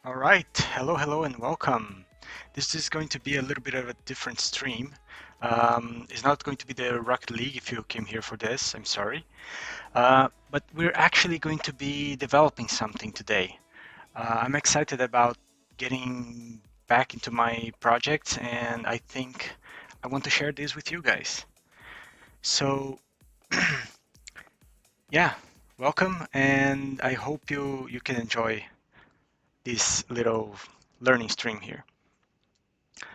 All right, hello, and welcome. This is going to be a little bit of a different stream. It's not going to be the Rocket League if you came here for this, I'm sorry. But we're actually going to be developing something today. I'm excited about getting back into my project, and I think I want to share this with you guys. So, yeah, welcome, and I hope you can enjoy this little learning stream here.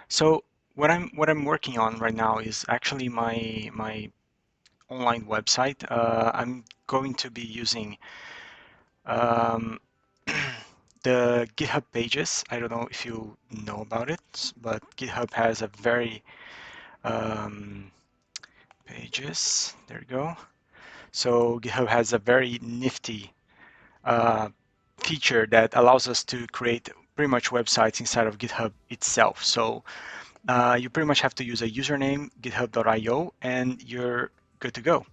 So what I'm working on right now is actually my online website. I'm going to be using um, the GitHub pages. I don't know if you know about it, but GitHub has a very um, pages. There you go. So GitHub has a very nifty uh, feature that allows us to create pretty much websites inside of GitHub itself. So you pretty much have to use a username, github.io, and you're good to go.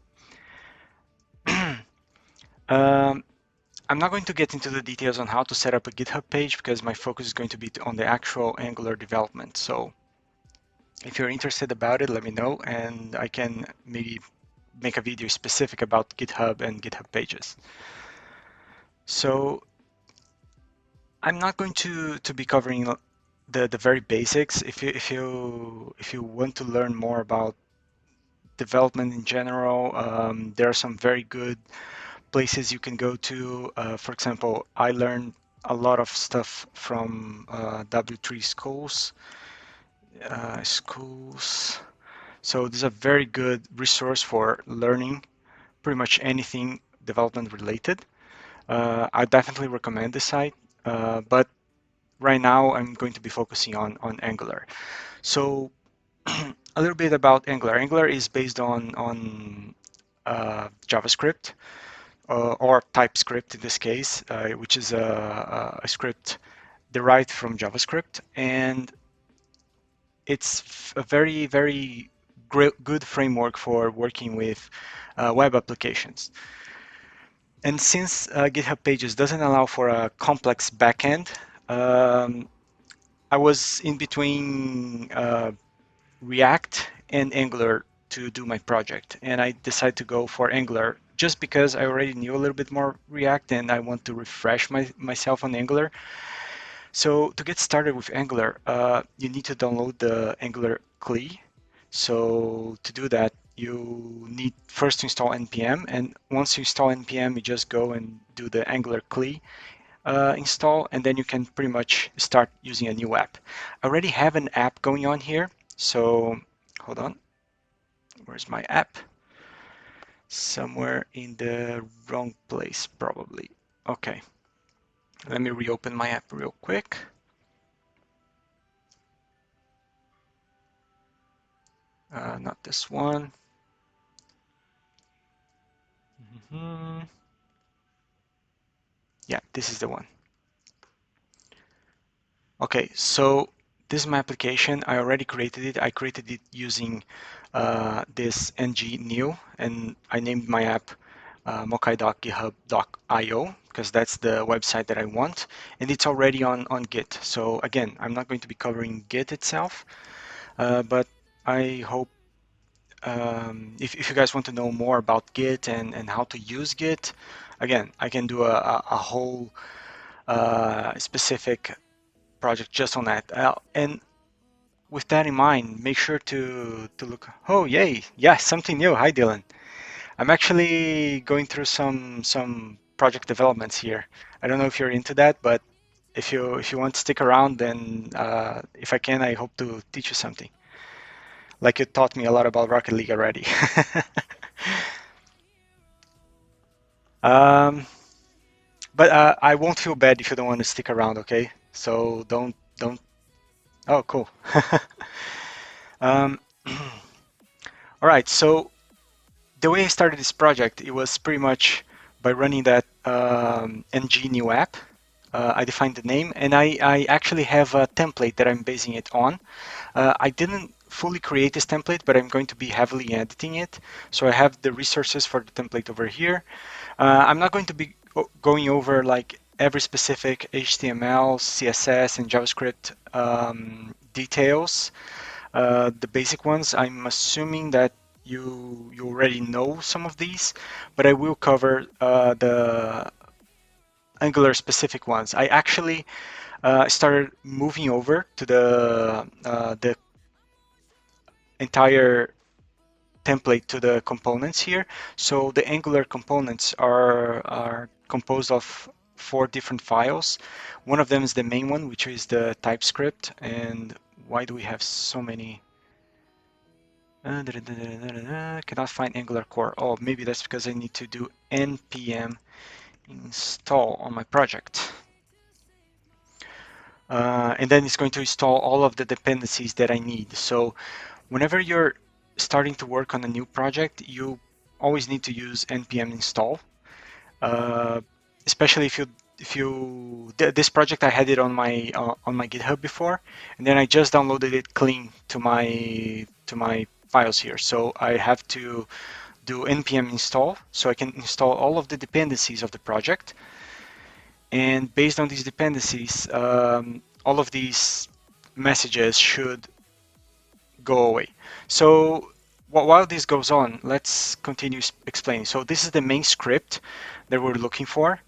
um, I'm not going to get into the details on how to set up a GitHub page because my focus is going to be on the actual Angular development. So if you're interested about it, let me know, and I can maybe make a video specific about GitHub and GitHub pages. So I'm not going to be covering the very basics. If you want to learn more about development in general, there are some very good places you can go to. For example, I learned a lot of stuff from W3 schools. So this is a very good resource for learning pretty much anything development related. I definitely recommend this site, but right now I'm going to be focusing on Angular. So a little bit about Angular. Angular is based on JavaScript. Or TypeScript in this case, which is a script derived from JavaScript, and it's a very good framework for working with web applications. And since GitHub Pages doesn't allow for a complex backend, um, I was in between React and Angular to do my project. And I decided to go for Angular just because I already knew a little bit more React and I want to refresh myself on Angular. So to get started with Angular, you need to download the Angular CLI. So to do that, you need first to install NPM. And once you install NPM, you just go and do the Angular CLI install, and then you can pretty much start using a new app. I already have an app going on here. So hold on. Where's my app? Somewhere in the wrong place, probably. Okay, let me reopen my app real quick. Not this one. Mhm. Yeah, this is the one. Okay, so this is my application. I already created it. I created it using this ng-new, and I named my app mokai.github.io because that's the website that I want, and it's already on Git. So again, I'm not going to be covering Git itself, but I hope if you guys want to know more about Git and how to use Git, again, I can do a whole specific project just on that. And with that in mind, make sure to look. Oh, yay! Yeah, something new. Hi, Dylan. I'm actually going through some project developments here. I don't know if you're into that, but if you want to stick around, then if I can, I hope to teach you something. Like you taught me a lot about Rocket League already. um, but I won't feel bad if you don't want to stick around, okay? So don't. Oh, cool. um, all right. So the way I started this project, it was pretty much by running that ng new app. I defined the name, and I actually have a template that I'm basing it on. I didn't fully create this template, but I'm going to be heavily editing it. So I have the resources for the template over here. I'm not going to be going over like every specific HTML, CSS, and JavaScript details. The basic ones, I'm assuming that you already know some of these, but I will cover the Angular specific ones. I actually started moving over to the entire template to the components here. So the Angular components are composed of 4 different files. One of them is the main one, which is the TypeScript. And why do we have so many? Cannot find Angular core. Oh, maybe that's because I need to do npm install on my project. And then it's going to install all of the dependencies that I need. So whenever you're starting to work on a new project, you always need to use npm install. Especially this project, I had it on my GitHub before, and then I just downloaded it clean to my files here. So I have to do npm install so I can install all of the dependencies of the project. And based on these dependencies, all of these messages should go away. So while this goes on, let's continue explaining. So this is the main script that we're looking for.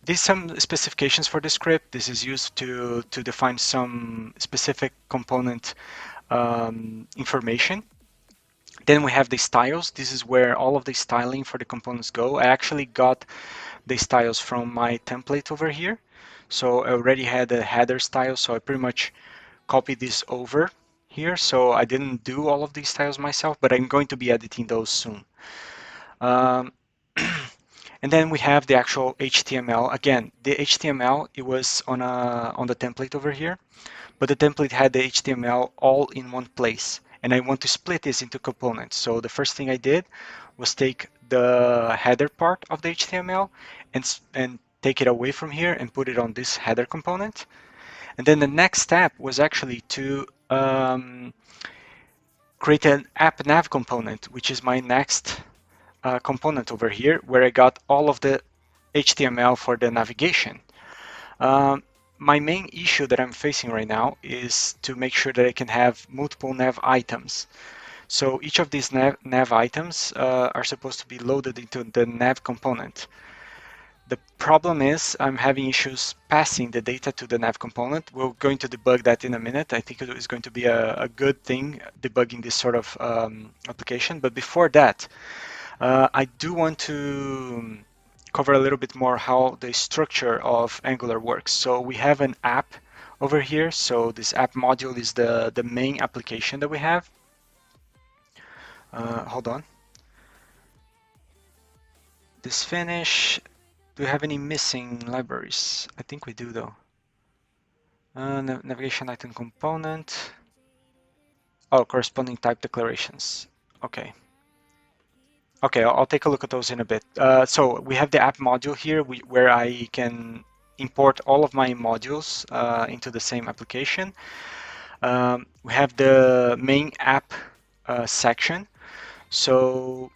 These some specifications for the script. This is used to define some specific component information. Then we have the styles. This is where all of the styling for the components go. I actually got the styles from my template over here. So I already had a header style, so I pretty much copied this over here. So I didn't do all of these styles myself, but I'm going to be editing those soon. Um, and then we have the actual HTML. Again, the HTML, it was on the template over here, but the template had the HTML all in one place. And I want to split this into components. So the first thing I did was take the header part of the HTML and take it away from here and put it on this header component. And then the next step was actually to create an app nav component, which is my next component over here, where I got all of the HTML for the navigation. My main issue that I'm facing right now is to make sure that I can have multiple nav items. So each of these nav items are supposed to be loaded into the nav component. The problem is I'm having issues passing the data to the nav component. We're going to debug that in a minute. I think it is going to be a good thing debugging this sort of application. But before that, I do want to cover a little bit more how the structure of Angular works. So we have an app over here. So this app module is the main application that we have. Hold on. This finish. Do we have any missing libraries? I think we do though. Navigation item component. Oh, corresponding type declarations. Okay. Okay, I'll take a look at those in a bit. So we have the app module here where I can import all of my modules into the same application. We have the main app section. So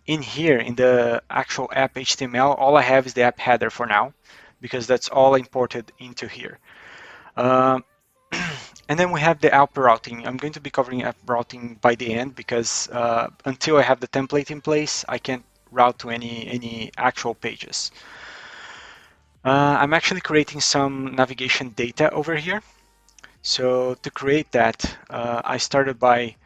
in here, in the actual app HTML, all I have is the app header for now, because that's all imported into here. And then we have the app routing. I'm going to be covering app routing by the end because until I have the template in place, I can't route to any actual pages. I'm actually creating some navigation data over here. So to create that, I started by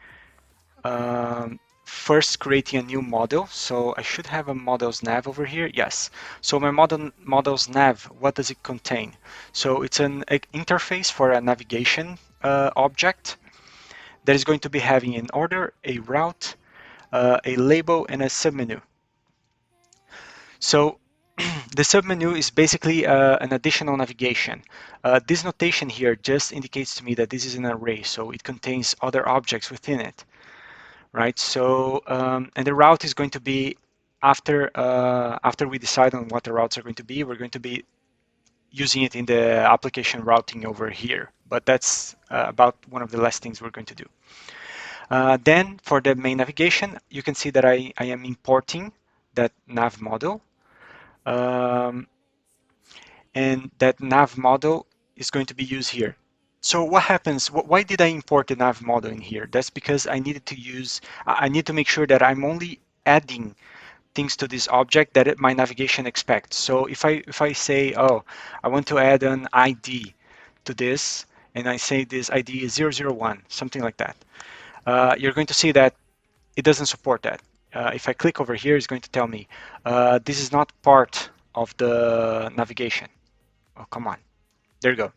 first creating a new model. So I should have a models nav over here. Yes. So my models nav, what does it contain? So it's an interface for a navigation object that is going to be having an order, a route, a label, and a submenu. So the submenu is basically an additional navigation. This notation here just indicates to me that this is an array, so it contains other objects within it. Right, so and the route is going to be after we decide on what the routes are going to be, we're going to be using it in the application routing over here, but that's about one of the last things we're going to do. Then for the main navigation, you can see that I am importing that nav model. and that nav model is going to be used here. So what happens, why did I import the nav model in here? That's because I needed to use, I need to make sure that I'm only adding things to this object that my navigation expects. So if I say, oh, I want to add an ID to this, and I say this ID is 001, something like that, you're going to see that it doesn't support that. If I click over here, it's going to tell me this is not part of the navigation. Oh, come on. There you go.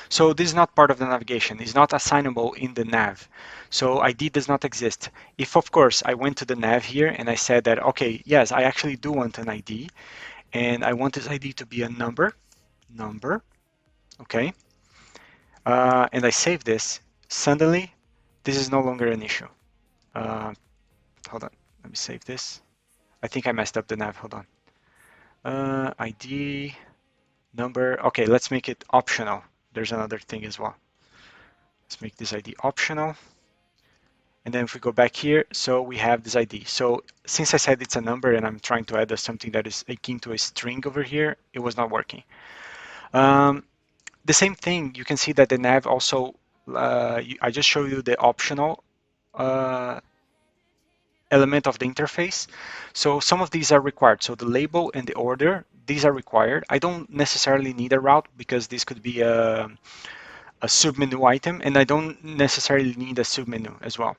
So this is not part of the navigation. It's not assignable in the nav. So ID does not exist. If, of course, I went to the nav here and I said that, okay, yes, I actually do want an ID, and I want this ID to be a number, okay, and I save this, suddenly this is no longer an issue. Hold on, let me save this. I think I messed up the nav, hold on. ID, number, okay, let's make it optional. There's another thing as well. Let's make this ID optional. And then if we go back here, so we have this ID. So since I said it's a number and I'm trying to add something that is akin to a string over here, it was not working. The same thing, you can see that the nav also, I just show you the optional element of the interface. So some of these are required. So the label and the order, these are required. I don't necessarily need a route because this could be a submenu item, and I don't necessarily need a submenu as well.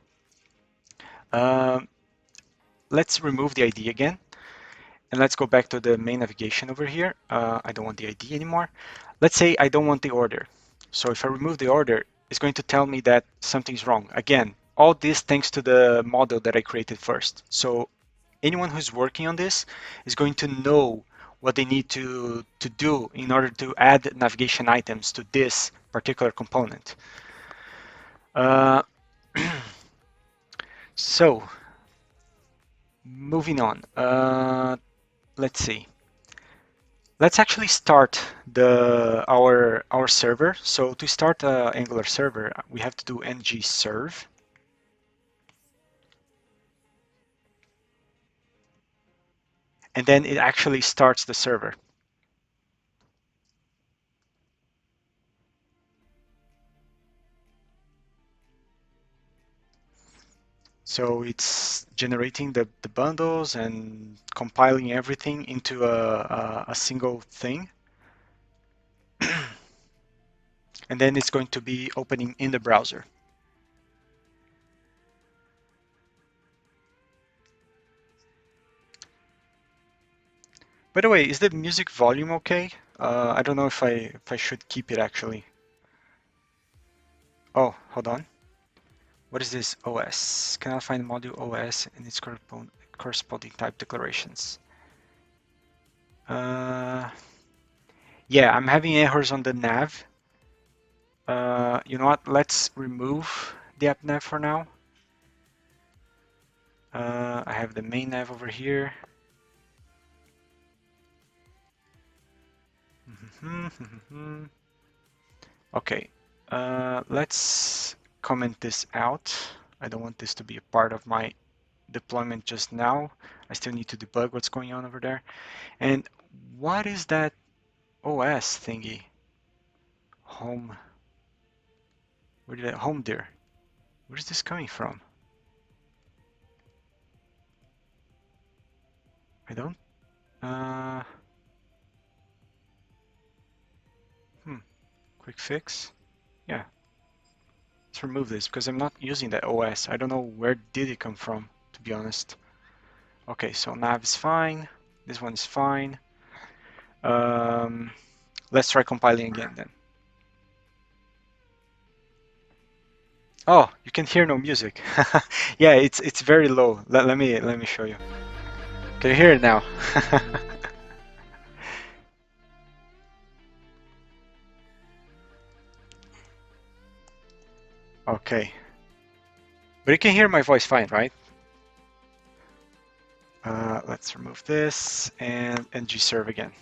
Let's remove the ID again, and let's go back to the main navigation over here. I don't want the ID anymore. Let's say I don't want the order. So if I remove the order, it's going to tell me that something's wrong. Again, all this thanks to the model that I created first. So anyone who's working on this is going to know what they need to do in order to add navigation items to this particular component. So moving on, let's see. Let's actually start our server. So to start an Angular server, we have to do ng serve. And then it actually starts the server. So it's generating the bundles and compiling everything into a single thing. And then it's going to be opening in the browser. By the way, is the music volume okay? I don't know if I should keep it actually. Oh, hold on. What is this OS? Cannot find module OS and its corresponding type declarations. Yeah, I'm having errors on the nav. You know what? Let's remove the app nav for now. I have the main nav over here. Okay, let's comment this out. I don't want this to be a part of my deployment just now. I still need to debug what's going on over there. And what is that OS thingy? Home. Where did I, home there? Where is this coming from? I don't. Uh, quick fix. Yeah. Let's remove this because I'm not using that OS. I don't know where did it come from, to be honest. Okay, so nav is fine. This one is fine. Let's try compiling again then. Oh, you can hear no music. Yeah, it's very low. Let me show you. Can you hear it now? Okay. But you can hear my voice fine, right? Let's remove this and ngserve again.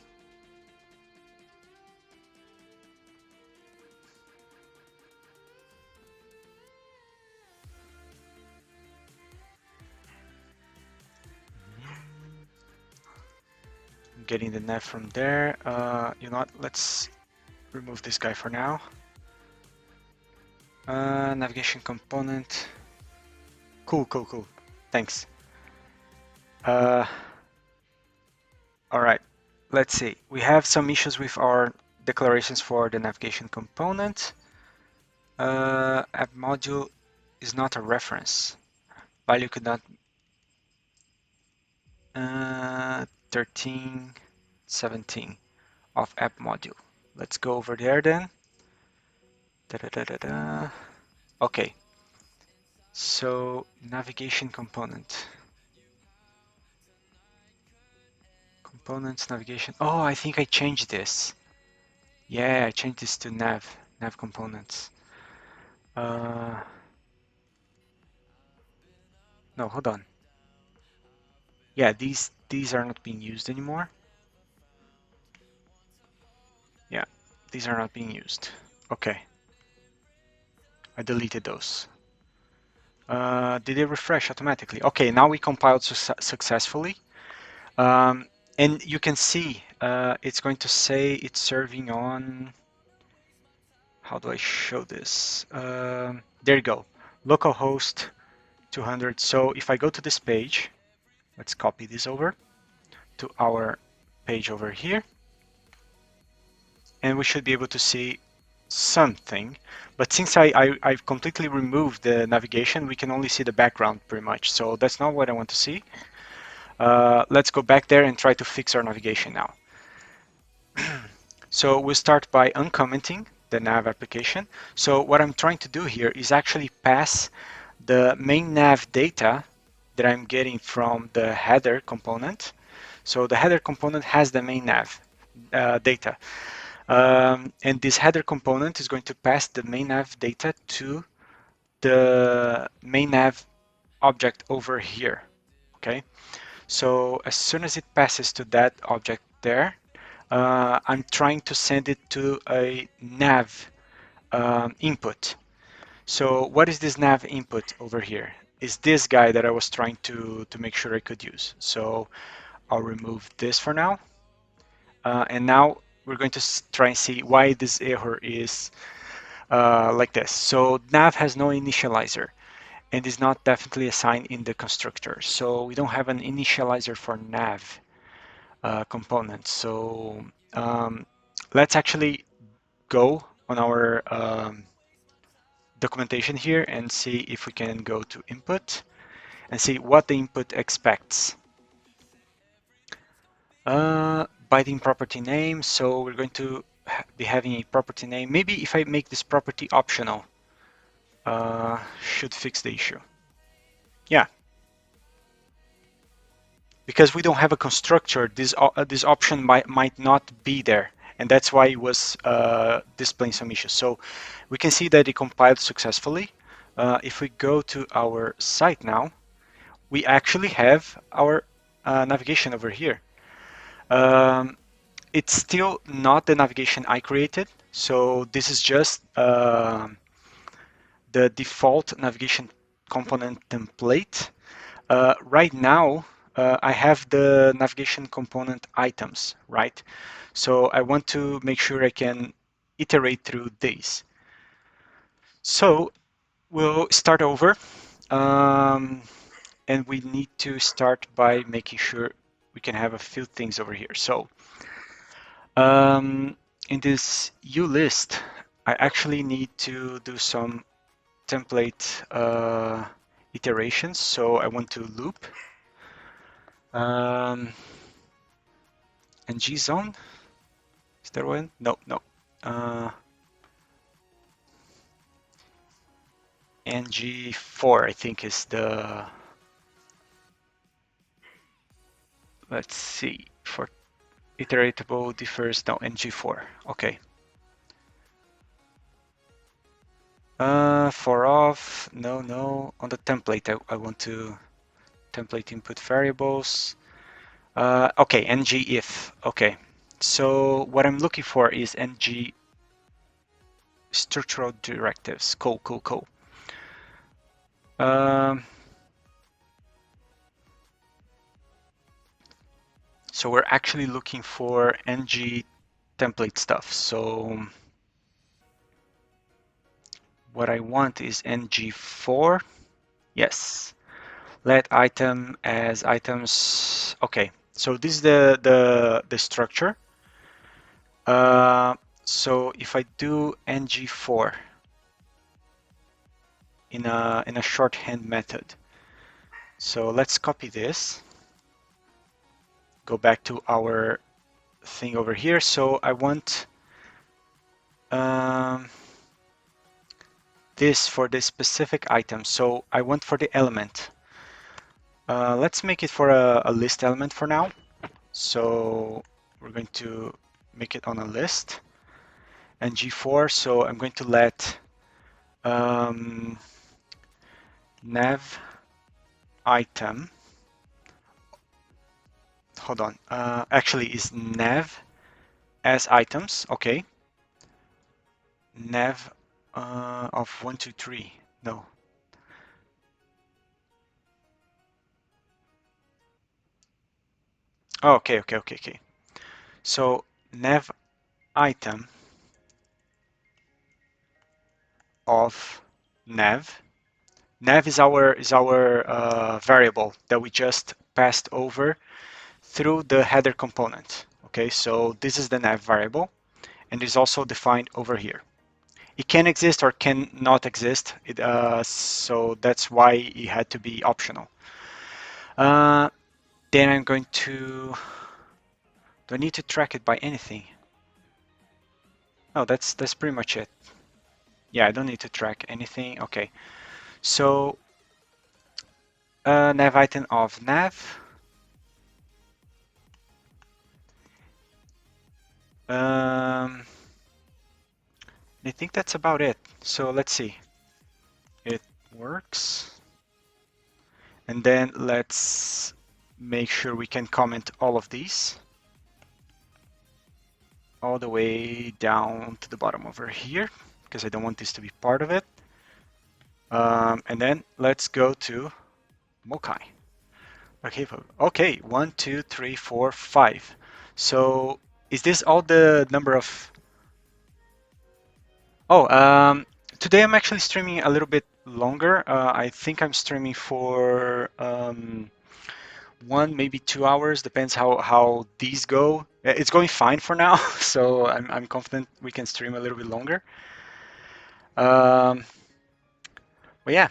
getting the nav from there. You know what? Let's remove this guy for now. Navigation component. Cool. Thanks. All right. Let's see. We have some issues with our declarations for the navigation component. App module is not a reference. Value could not. 13, 17 of app module. Let's go over there then. Okay. So navigation component. Components, navigation. Oh, I think I changed this. Yeah, I changed this to nav components. No, hold on. Yeah, these are not being used anymore. Yeah, these are not being used. Okay. I deleted those. Did it refresh automatically? Okay, now we compiled successfully. And you can see it's going to say it's serving on, how do I show this? There you go, localhost 200. So if I go to this page, let's copy this over to our page over here, and we should be able to see something. But since I've completely removed the navigation, we can only see the background pretty much. So that's not what I want to see. Let's go back there and try to fix our navigation now. So we'll start by uncommenting the nav application. So what I'm trying to do here is actually pass the main nav data that I'm getting from the header component. So the header component has the main nav data. And this header component is going to pass the main nav data to the main nav object over here. Okay. So as soon as it passes to that object there, I'm trying to send it to a nav input. So what is this nav input over here? Is this guy that I was trying to make sure I could use. So I'll remove this for now. And now we're going to try and see why this error is like this. So nav has no initializer and is not definitely assigned in the constructor. So we don't have an initializer for nav component. So let's actually go on our documentation here and see if we can go to input and see what the input expects. Binding property name, so we're going to be having a property name. Maybe if I make this property optional, should fix the issue. Yeah. Because we don't have a constructor, this option might not be there. And that's why it was displaying some issues. So we can see that it compiled successfully. If we go to our site now, we actually have our navigation over here. It's still not the navigation I created. So this is just the default navigation component template. Right now, I have the navigation component items, right? So I want to make sure I can iterate through these. So we'll start over. And we need to start by making sure we can have a few things over here. So in this uList, I actually need to do some template iterations. So I want to loop ngZone. Is there one? No. ng4 I think is the, let's see, for iteratable differs, no, ng4. Okay. For off, no. On the template, I want to template input variables. Okay, ng if. Okay. So what I'm looking for is ng structural directives. Cool. So we're actually looking for ng template stuff. So what I want is ng4. Yes. Let item as items. Okay. So this is the structure. So if I do ng4 in a shorthand method, so let's copy this. Go back to our thing over here. So I want this for this specific item. So I want for the element. Let's make it for a list element for now. So we're going to make it on a list. And G4, so I'm going to let nav item, hold on, actually is nav as items, okay. Nav of 1, 2, 3, no. Oh, okay. So nav item of nav. Nav is our variable that we just passed over through the header component. Okay, so this is the nav variable, and is also defined over here. It can exist or can not exist, so that's why it had to be optional. Then I'm going to. Do I need to track it by anything? No, that's pretty much it. Yeah, I don't need to track anything. Okay, so nav item of nav. I think that's about it. So let's see. It works. And then let's make sure we can comment all of these all the way down to the bottom over here, because I don't want this to be part of it. And then let's go to Mokai. Okay, 1, 2, 3, 4, 5. So is this all the number of... Oh, today I'm actually streaming a little bit longer. I think I'm streaming for 1, maybe 2 hours, depends how these go. It's going fine for now, so I'm confident we can stream a little bit longer. But yeah.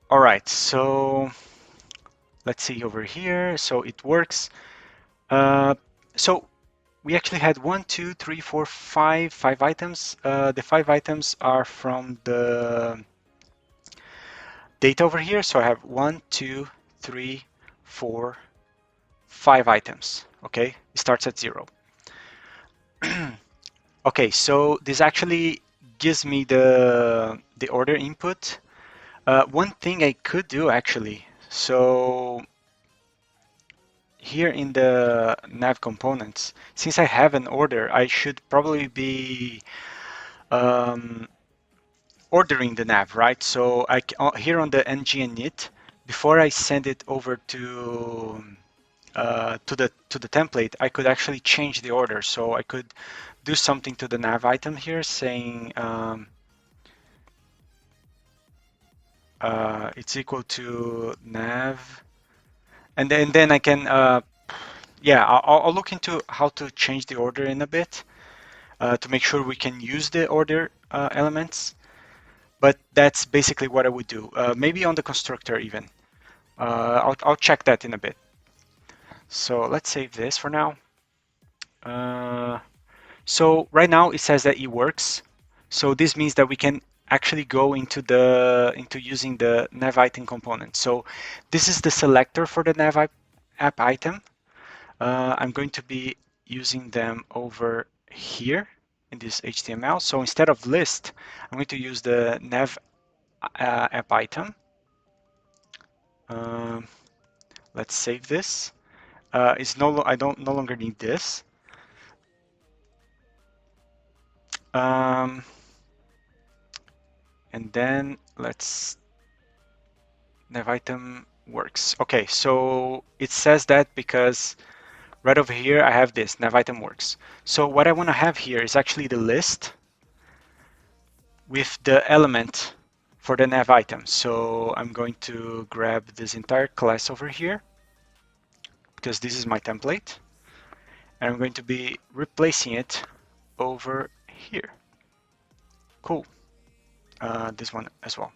All right, so let's see over here. So it works. So we actually had 1, 2, 3, 4, 5 items. The 5 items are from the data over here. So I have 1, 2, 3, 4, 5 items. Okay, it starts at 0. Okay, so this actually gives me the order input. One thing I could do actually, so here in the nav components, since I have an order, I should probably be ordering the nav, right? So here on the ng init, before I send it over to the template, I could actually change the order. So I could do something to the nav item here, saying it's equal to nav, and then I can yeah, I'll look into how to change the order in a bit to make sure we can use the order elements. But that's basically what I would do. Maybe on the constructor even. I'll check that in a bit. So let's save this for now. So right now it says that it works. So this means that we can actually go into using the nav item component. So this is the selector for the nav app item. I'm going to be using them over here in this HTML. So instead of list, I'm going to use the nav app item. Let's save this. I don't no longer need this. And then let's nav item works. Okay, so it says that because right over here I have this nav item works. So what I want to have here is actually the list with the element for the nav item. So I'm going to grab this entire class over here because this is my template, and I'm going to be replacing it over here. Cool. This one as well.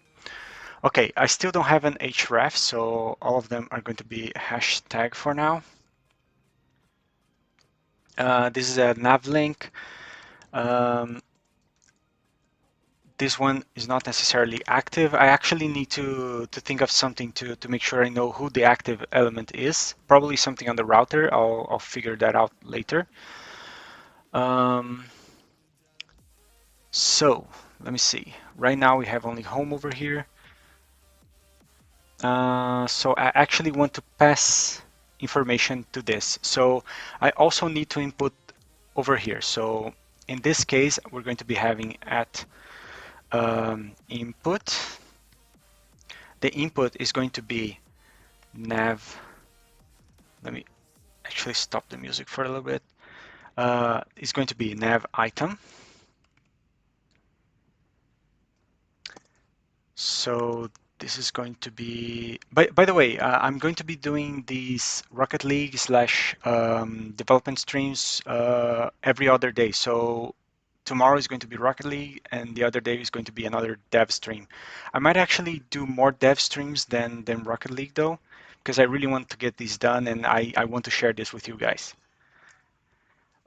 Okay, I still don't have an href, so all of them are going to be hashtag for now. This is a nav link. Um, this one is not necessarily active. I actually need to think of something to make sure I know who the active element is. Probably something on the router. I'll figure that out later. So let me see. Right now we have only home over here. So I actually want to pass information to this. So I also need to input over here. So in this case, we're going to be having at input. The input is going to be nav. Let me actually stop the music for a little bit. It's going to be nav item. So this is going to be, by the way, I'm going to be doing these Rocket League slash development streams every other day. So tomorrow is going to be Rocket League and the other day is going to be another dev stream. I might actually do more dev streams than Rocket League though, because I really want to get these done and I want to share this with you guys.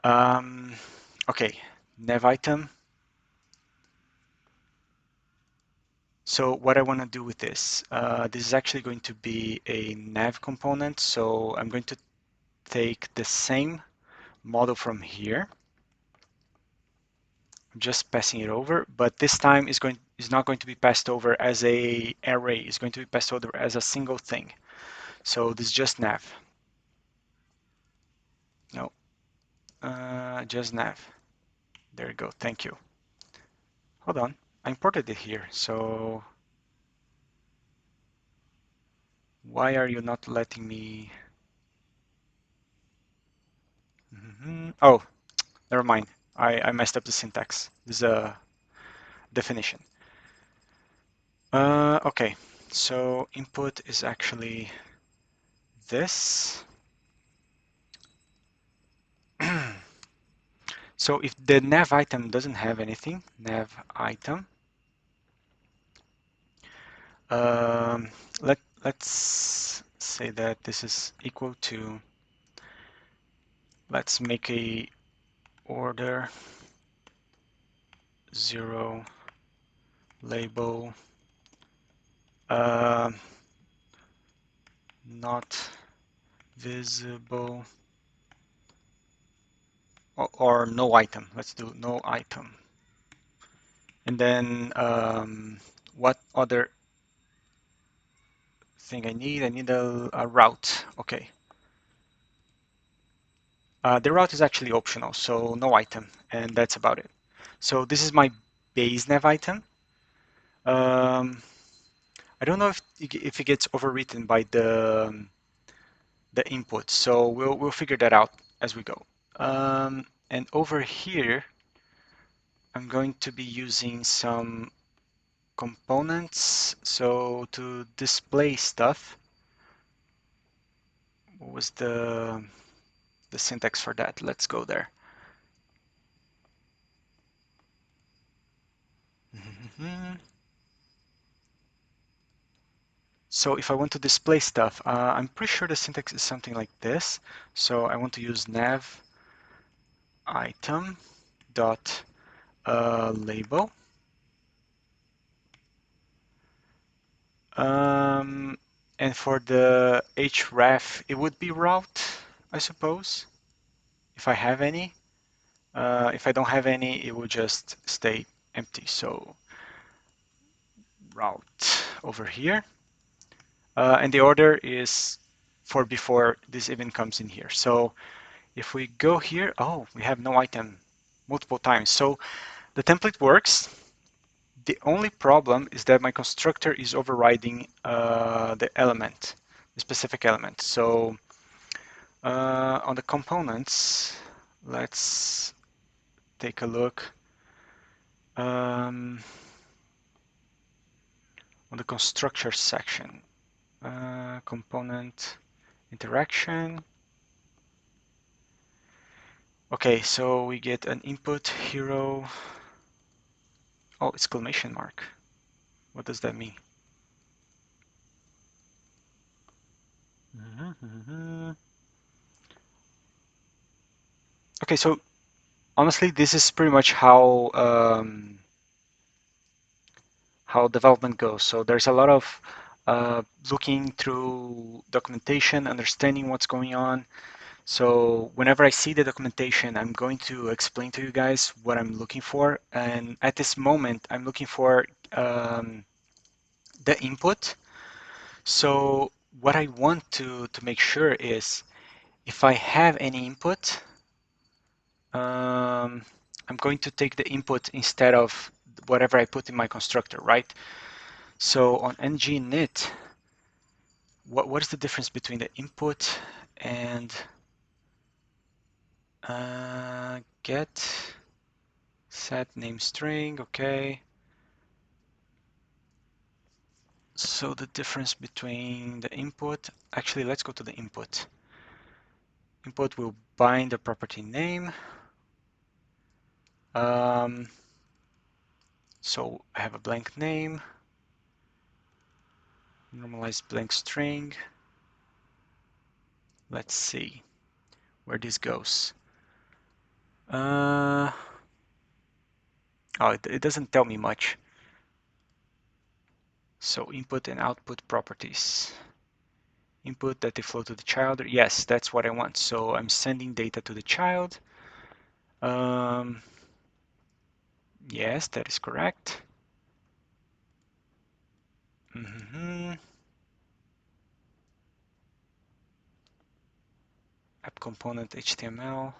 Okay, nav item. So what I want to do with this is actually going to be a nav component. So I'm going to take the same model from here. I'm just passing it over, but this time is not going to be passed over as a array. It's going to be passed over as a single thing. So this is just nav. No, just nav. There you go. Thank you. Hold on. I imported it here. So why are you not letting me? Oh, never mind. I messed up the syntax. This is a definition. Okay, so input is actually this. So if the nav item doesn't have anything, nav item, um, let's say that this is equal to, let's make a order 0 label not visible or no item. Let's do no item. And then what other thing I need? I need a route. Okay. The route is actually optional, so no item, and that's about it. So this is my base nav item. I don't know if it gets overwritten by the input, so we'll figure that out as we go. And over here, I'm going to be using some components. So to display stuff, what was the syntax for that? Let's go there. So if I want to display stuff, I'm pretty sure the syntax is something like this. So I want to use nav item dot label. And for the href, it would be route, I suppose, if I have any. If I don't have any, it will just stay empty. So route over here. And the order is for before this even comes in here. So if we go here, oh, we have no item multiple times. So the template works. The only problem is that my constructor is overriding the element. specific element. So on the components, let's take a look. On the constructor section, component interaction. Okay, so we get an input hero. Oh, exclamation mark. What does that mean? Okay, so honestly, this is pretty much how development goes. So there's a lot of looking through documentation, understanding what's going on. So whenever I see the documentation, I'm going to explain to you guys what I'm looking for. And at this moment, I'm looking for the input. So what I want to make sure is if I have any input, I'm going to take the input instead of whatever I put in my constructor, right? So on ng-init, what is the difference between the input and get set name string? Okay. So the difference between the input, actually, let's go to the input. Input will bind the property name. So I have a blank name, normalized blank string. Let's see where this goes. Oh, it doesn't tell me much. So input and output properties. Input that they flow to the child. Yes, that's what I want. So I'm sending data to the child. Yes, that is correct. App component HTML.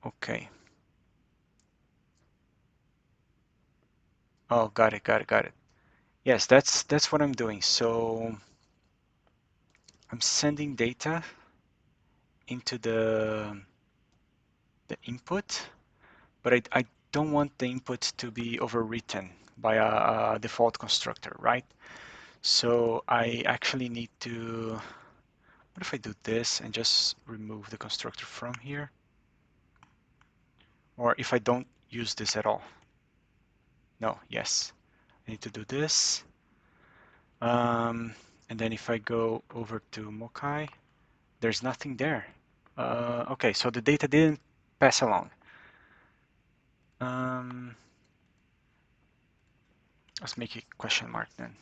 Okay. Oh, got it. Yes, that's what I'm doing. So I'm sending data into the input, but I don't want the input to be overwritten by a default constructor, right? So I actually need to, what if I do this and just remove the constructor from here? Or if I don't use this at all? No, yes. I need to do this. And then if I go over to Mokai, there's nothing there. Okay, so the data didn't pass along. Let's make it question mark then.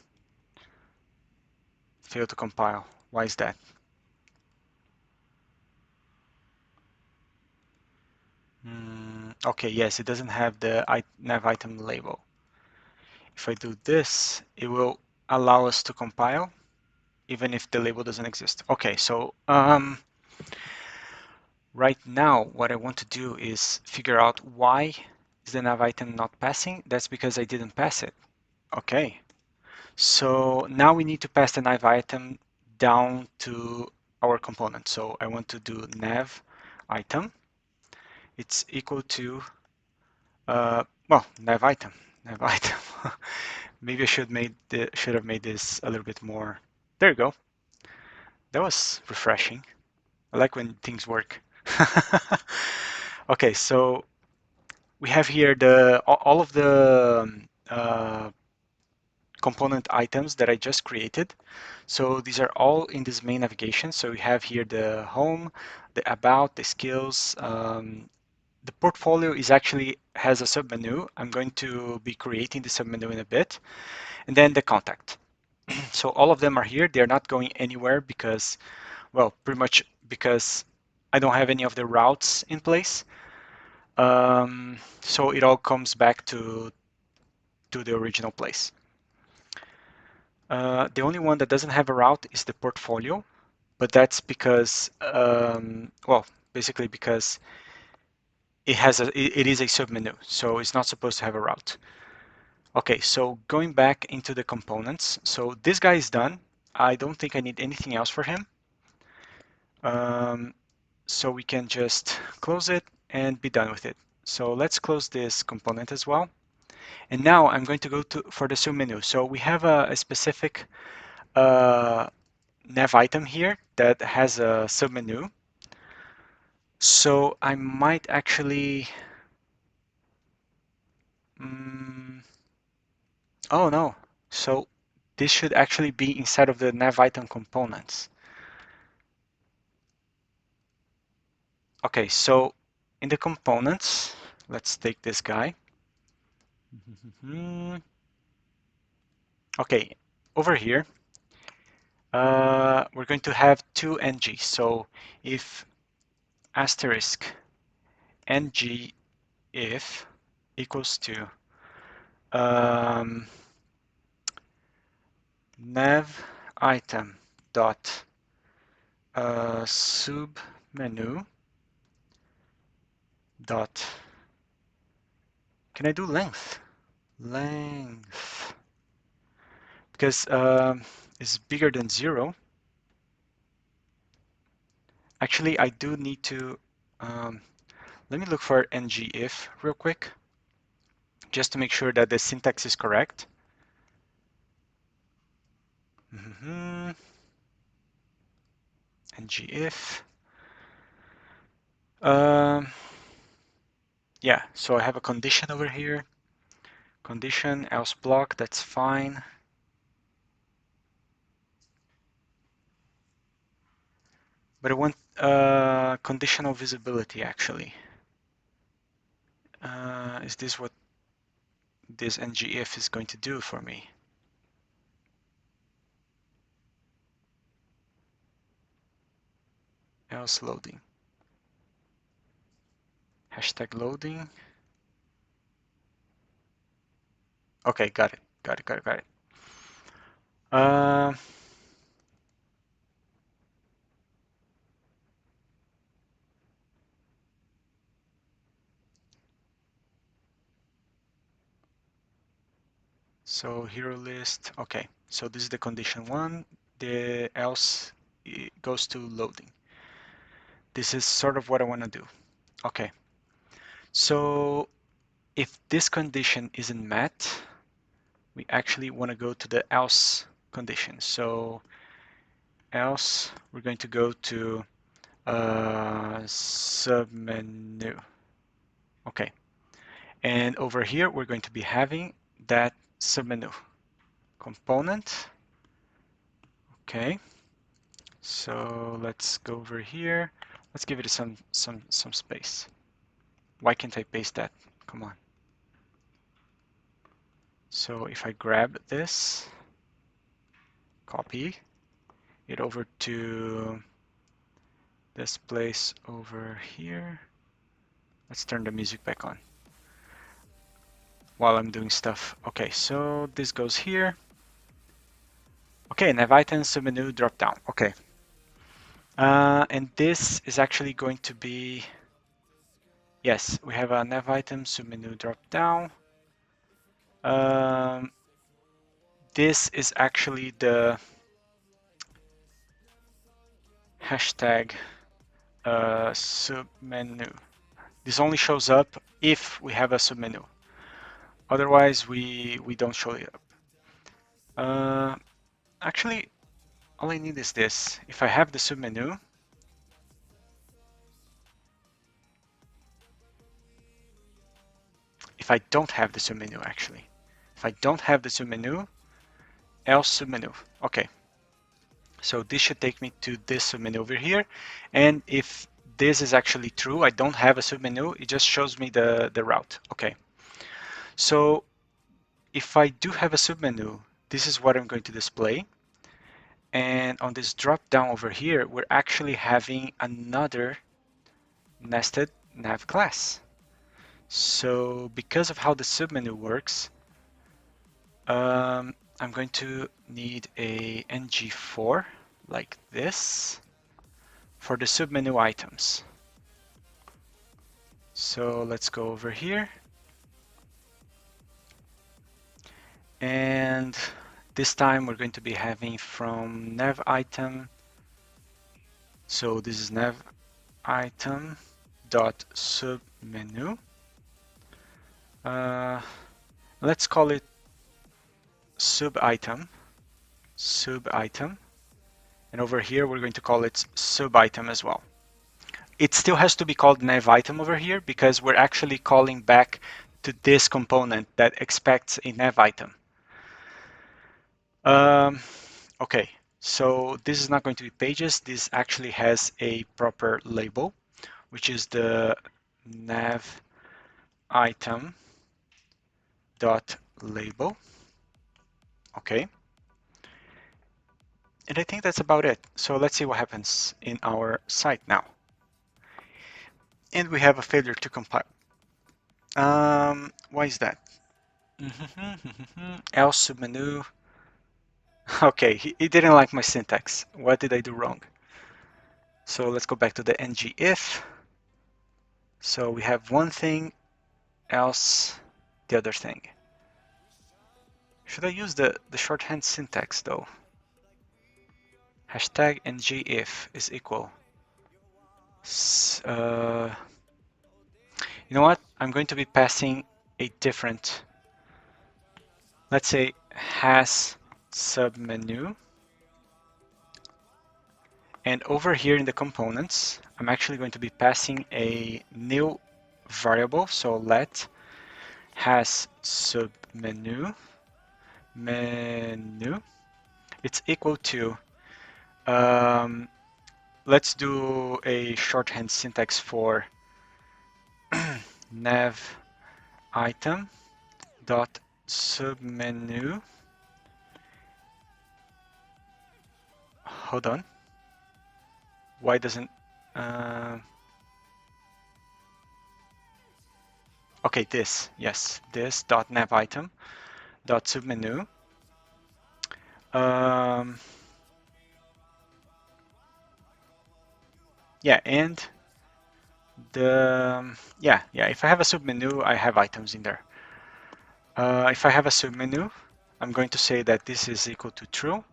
Fail to compile. Why is that? Okay, yes, it doesn't have the nav item label. If I do this, it will allow us to compile, even if the label doesn't exist. Okay, so right now, what I want to do is figure out why is the nav item not passing. That's because I didn't pass it. Okay, so now we need to pass the nav item down to our component. So I want to do nav item. It's equal to, well, nav item. Maybe I should have made this a little bit more. There you go. That was refreshing. I like when things work. Okay, so we have here all of the component items that I just created. So these are all in this main navigation. So we have here the home, the about, the skills. The portfolio is actually has a submenu. I'm going to be creating the submenu in a bit. And then the contact. So all of them are here. They're not going anywhere because, well, pretty much because I don't have any of the routes in place. So it all comes back to the original place. The only one that doesn't have a route is the portfolio, but that's because, well, basically because it is a submenu, so it's not supposed to have a route. Okay, so going back into the components. So this guy is done. I don't think I need anything else for him. So we can just close it and be done with it. So let's close this component as well. And now I'm going to go for the submenu. So we have a specific nav item here that has a submenu. So I might actually, oh no. So this should actually be inside of the nav item components. Okay, so in the components, let's take this guy. Okay, over here, we're going to have two ng. So if asterisk ng if equals to nav item dot submenu dot, can I do length? Length, because it's bigger than 0. Actually, I do need to, let me look for ngIf real quick, just to make sure that the syntax is correct. ngIf. Yeah, so I have a condition over here. Condition, else block, that's fine. But I want conditional visibility, actually. Is this what this ngIf is going to do for me? Else loading. Hashtag loading. Okay, got it. Got it. So hero list. Okay, so this is the condition 1. The else goes to loading. This is sort of what I want to do. Okay, so if this condition isn't met, we actually want to go to the else condition. So else, we're going to go to submenu. Okay, and over here we're going to be having that submenu component. Okay, so let's go over here. Let's give it some space. Why can't I paste that? Come on. So if I grab this, copy it over to this place over here. Let's turn the music back on while I'm doing stuff. Okay, so this goes here. Okay, nav item submenu drop down. Okay. And this is actually going to be, yes, we have a nav item submenu drop down. This is actually the hashtag submenu. This only shows up if we have a submenu. Otherwise, we don't show it up. Actually, all I need is this. If I have the submenu, if I don't have the submenu, actually. If I don't have the submenu, else submenu. Okay. So this should take me to this submenu over here. And if this is actually true, I don't have a submenu, it just shows me the route. Okay. So if I do have a submenu, this is what I'm going to display. And on this drop down over here, we're actually having another nested nav class. So because of how the submenu works, I'm going to need a ng4 like this for the submenu items. So let's go over here. And this time we're going to be having from nav item. So this is nav item dot submenu. Let's call it sub item, and over here we're going to call it sub item as well. It still has to be called nav item over here because we're actually calling back to this component that expects a nav item. Okay, so this is not going to be pages. This actually has a proper label, which is the nav item dot label. Okay. And I think that's about it. So let's see what happens in our site now. And we have a failure to compile. Why is that? Else submenu. Okay, he didn't like my syntax. What did I do wrong? So let's go back to the ng if. So we have one thing, else the other thing. Should I use the shorthand syntax though? Hashtag ng if is equal. You know what? I'm going to be passing a different, let's say has submenu. And over here in the components, I'm actually going to be passing a new variable. So let has submenu menu. It's equal to, let's do a shorthand syntax for nav item dot submenu. Hold on. Why doesn't okay, this, yes, this dot nav item dot submenu. Yeah, and if I have a submenu, I have items in there. If I have a submenu, I'm going to say that this is equal to true,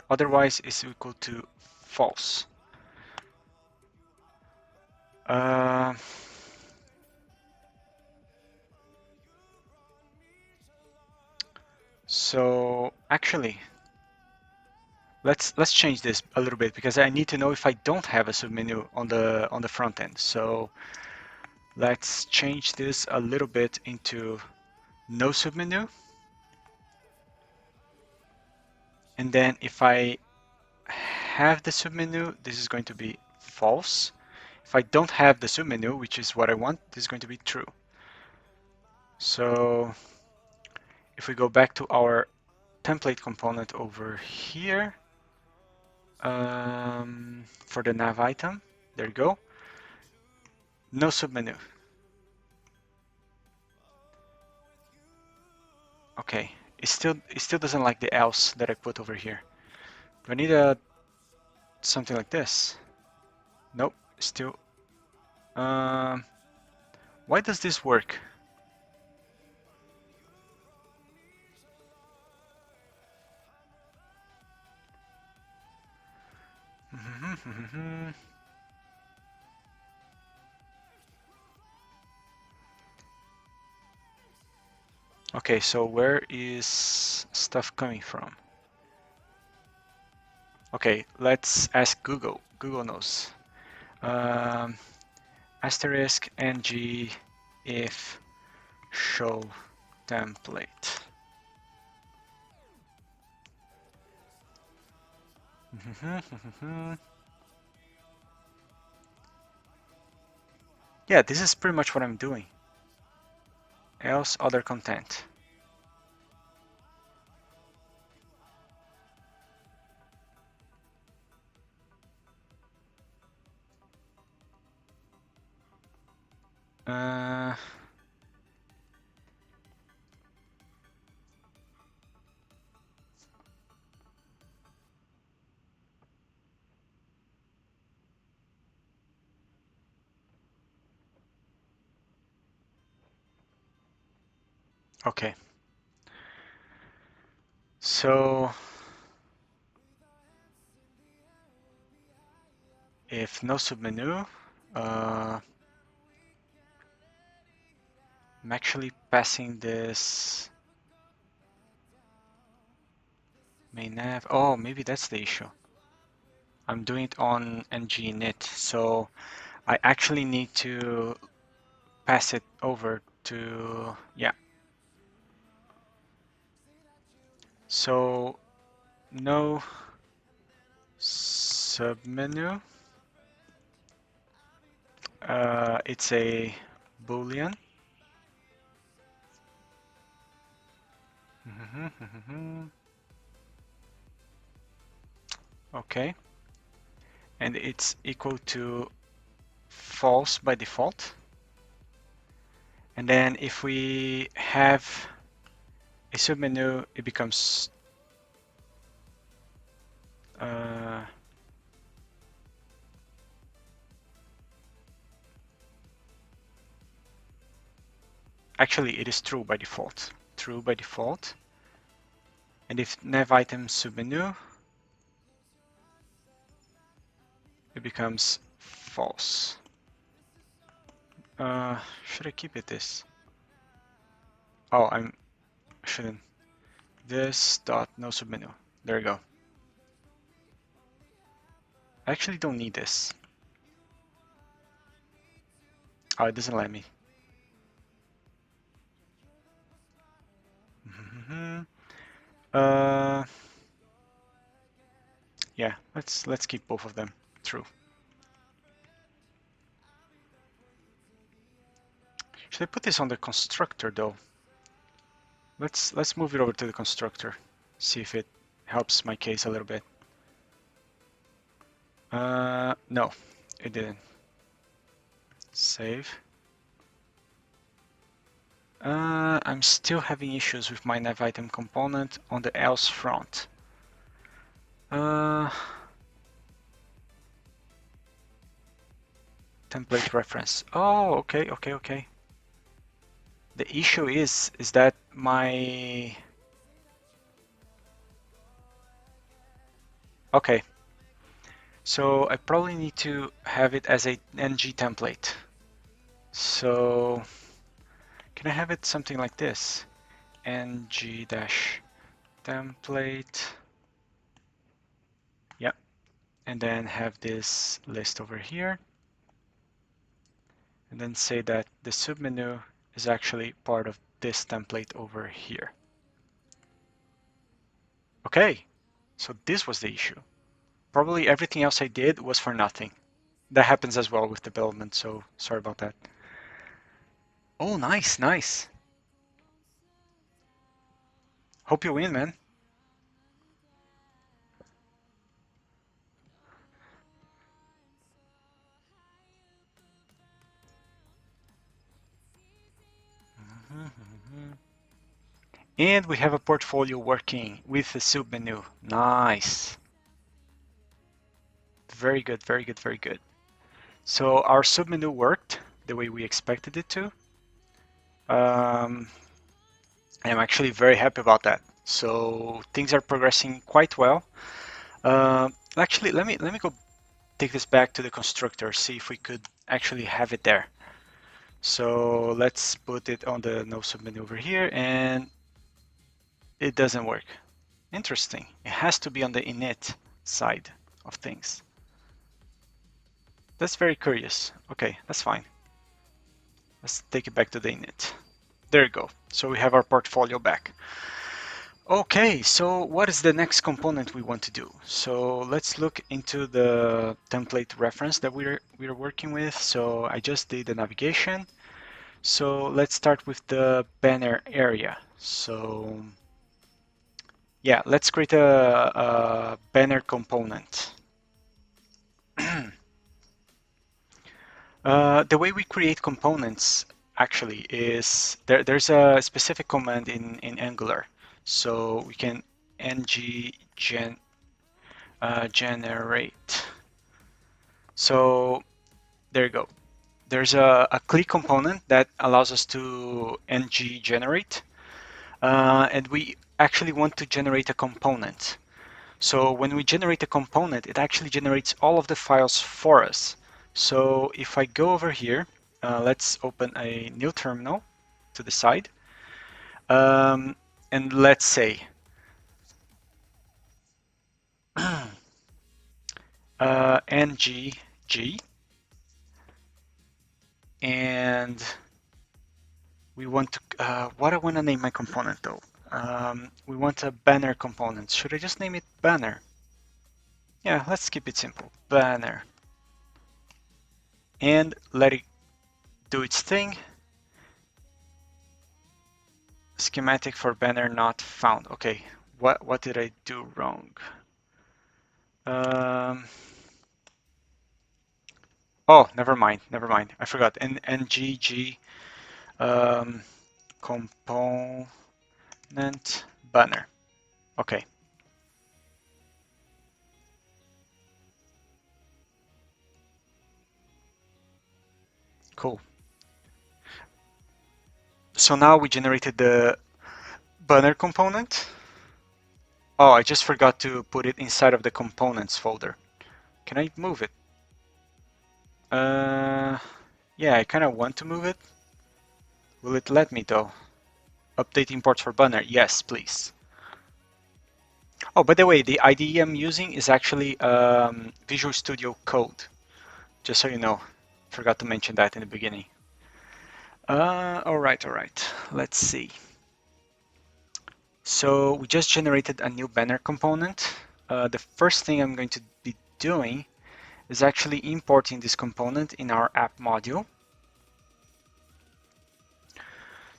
otherwise it's equal to false. So actually, let's change this a little bit because I need to know if I don't have a submenu on the front end. So let's change this a little bit into no submenu. And then if I have the submenu, this is going to be false. If I don't have the submenu, which is what I want, this is going to be true. So if we go back to our template component over here, for the nav item, there you go, no submenu. Okay, it still doesn't like the else that I put over here. Do I need something like this? Nope, still. Why does this work? Okay, so where is stuff coming from? Okay, let's ask Google. Google knows. Asterisk ng if show template. Yeah, this is pretty much what I'm doing. Else other content. Okay. So if no submenu, I'm actually passing this main nav. Oh, maybe that's the issue. I'm doing it on ng-init, so I actually need to pass it over to, yeah. So no submenu, it's a boolean. Okay, and it's equal to false by default. And then if we have a submenu, it becomes actually it is true by default. True by default. And if nav item submenu, it becomes false. Should I keep it this? Oh, I shouldn't. This dot no submenu. There you go. I actually don't need this. Oh, it doesn't let me. Yeah, let's keep both of them true. Should I put this on the constructor though? Let's move it over to the constructor. See if it helps my case a little bit. No, it didn't. Save. I'm still having issues with my nav item component on the else front. Template reference. Oh, okay. The issue is that my... Okay. So I probably need to have it as a ng template. So can I have it something like this? ng-template. Yep. And then have this list over here. And then say that the submenu is actually part of this template over here. Okay, so this was the issue. Probably everything else I did was for nothing. That happens as well with development, so sorry about that. Oh, nice. Hope you win, man. And we have a portfolio working with the submenu. Nice. Very good. So our submenu worked the way we expected it to. I'm actually very happy about that. So things are progressing quite well. Actually, let me go take this back to the constructor, see if we could actually have it there. So let's put it on the no submenu over here, and it doesn't work. Interesting. It has to be on the init side of things. That's very curious. Okay, that's fine. Let's take it back to the init. There you go. So we have our portfolio back. Okay, so what is the next component we want to do? So let's look into the template reference that we're working with. So I just did the navigation. So let's start with the banner area. So yeah, let's create a banner component. The way we create components actually is there's a specific command in Angular. So we can generate. So there you go. There's a click component that allows us to ng generate. And we actually want to generate a component. So when we generate a component, it actually generates all of the files for us. So if I go over here, let's open a new terminal to the side. And let's say ngg, and we want to, what I want to name my component though? We want a banner component. Should I just name it banner? Yeah, let's keep it simple, banner. And let it do its thing. Schematic for banner not found. Okay, what did I do wrong? Oh, never mind. I forgot. Ngg component banner. Okay. Cool. So now we generated the banner component. Oh, I just forgot to put it inside of the components folder. Can I move it? Yeah, I kind of want to move it. Will it let me though? Update imports for banner. Yes, please. Oh, by the way, the IDE I'm using is actually Visual Studio Code, just so you know. Forgot to mention that in the beginning. All right. Let's see. So we just generated a new banner component. The first thing I'm going to be doing is actually importing this component in our app module.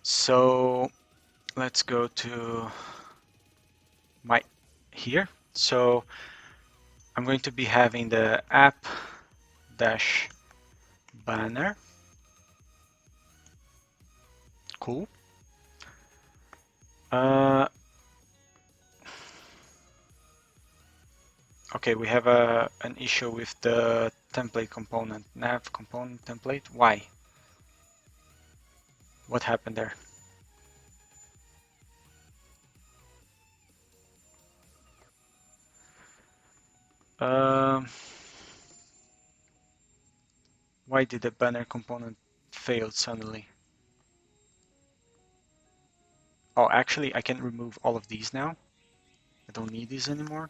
So let's go to my here. So I'm going to be having the app dash banner. Cool. Okay, we have an issue with the template component, nav component template. Why? What happened there? Um, why did the banner component fail suddenly? Oh, actually, I can remove all of these now. I don't need these anymore.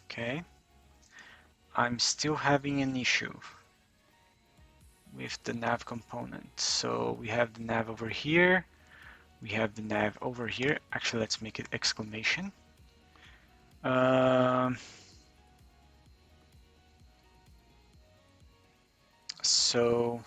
Okay. I'm still having an issue with the nav component. So we have the nav over here. We have the nav over here. Actually, let's make it exclamation. So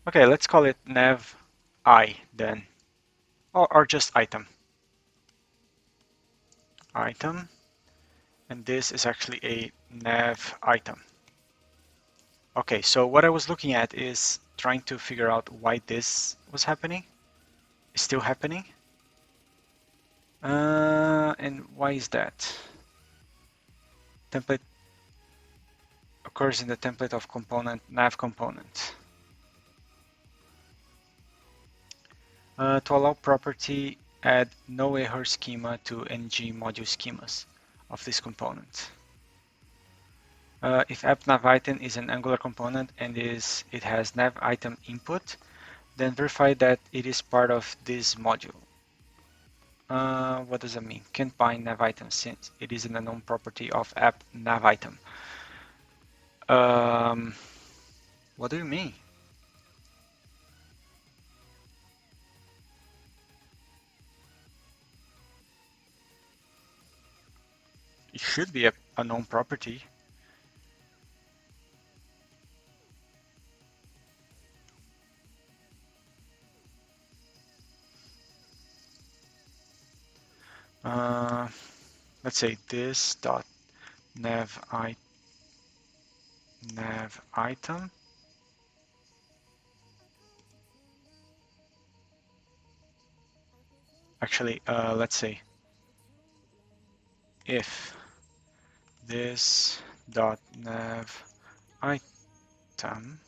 okay, let's call it nav I then, or just item. Item, and this is actually a nav item. Okay, so what I was looking at is trying to figure out why this was happening. It's still happening. And why is that? Template occurs in the template of component nav component. To allow property, add no error schema to ng module schemas of this component. If app nav item is an Angular component and it has nav item input, then verify that it is part of this module. What does that mean? Can't bind nav item since it is an unknown property of app nav item. What do you mean? It should be a known property. Let's say this dot nav item. Actually, let's say if this dot nav item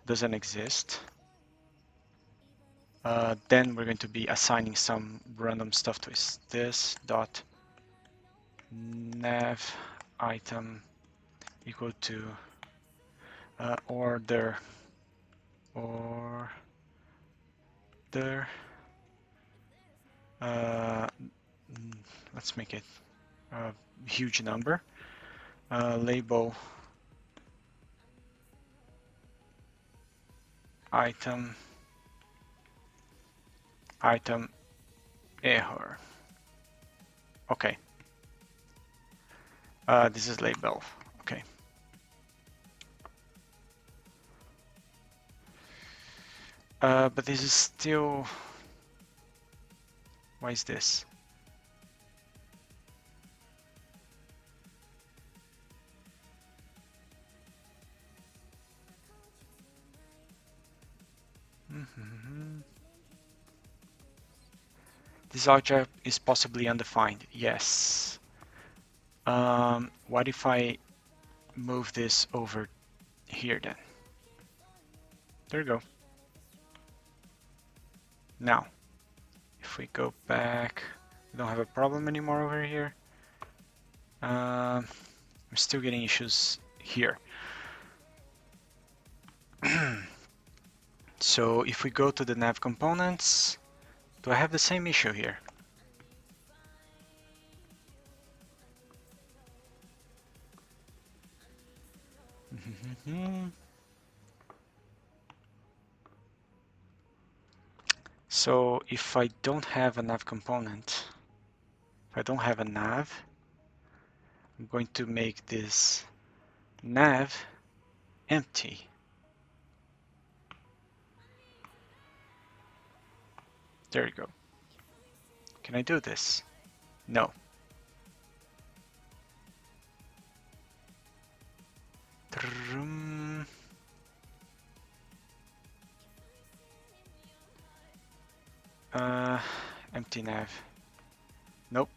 doesn't exist, then we're going to be assigning some random stuff to it. This dot nav item equal to order uh, let's make it a huge number. Label item error. Okay. This is label. Okay. But this is still. Why is this? This object is possibly undefined. Yes. What if I move this over here then? There you go. Now, if we go back, we don't have a problem anymore over here. I'm still getting issues here. So if we go to the nav components, do I have the same issue here? So if I don't have a nav component, if I don't have a nav, I'm going to make this nav empty. There you go. Can I do this? No. Empty nav. Nope.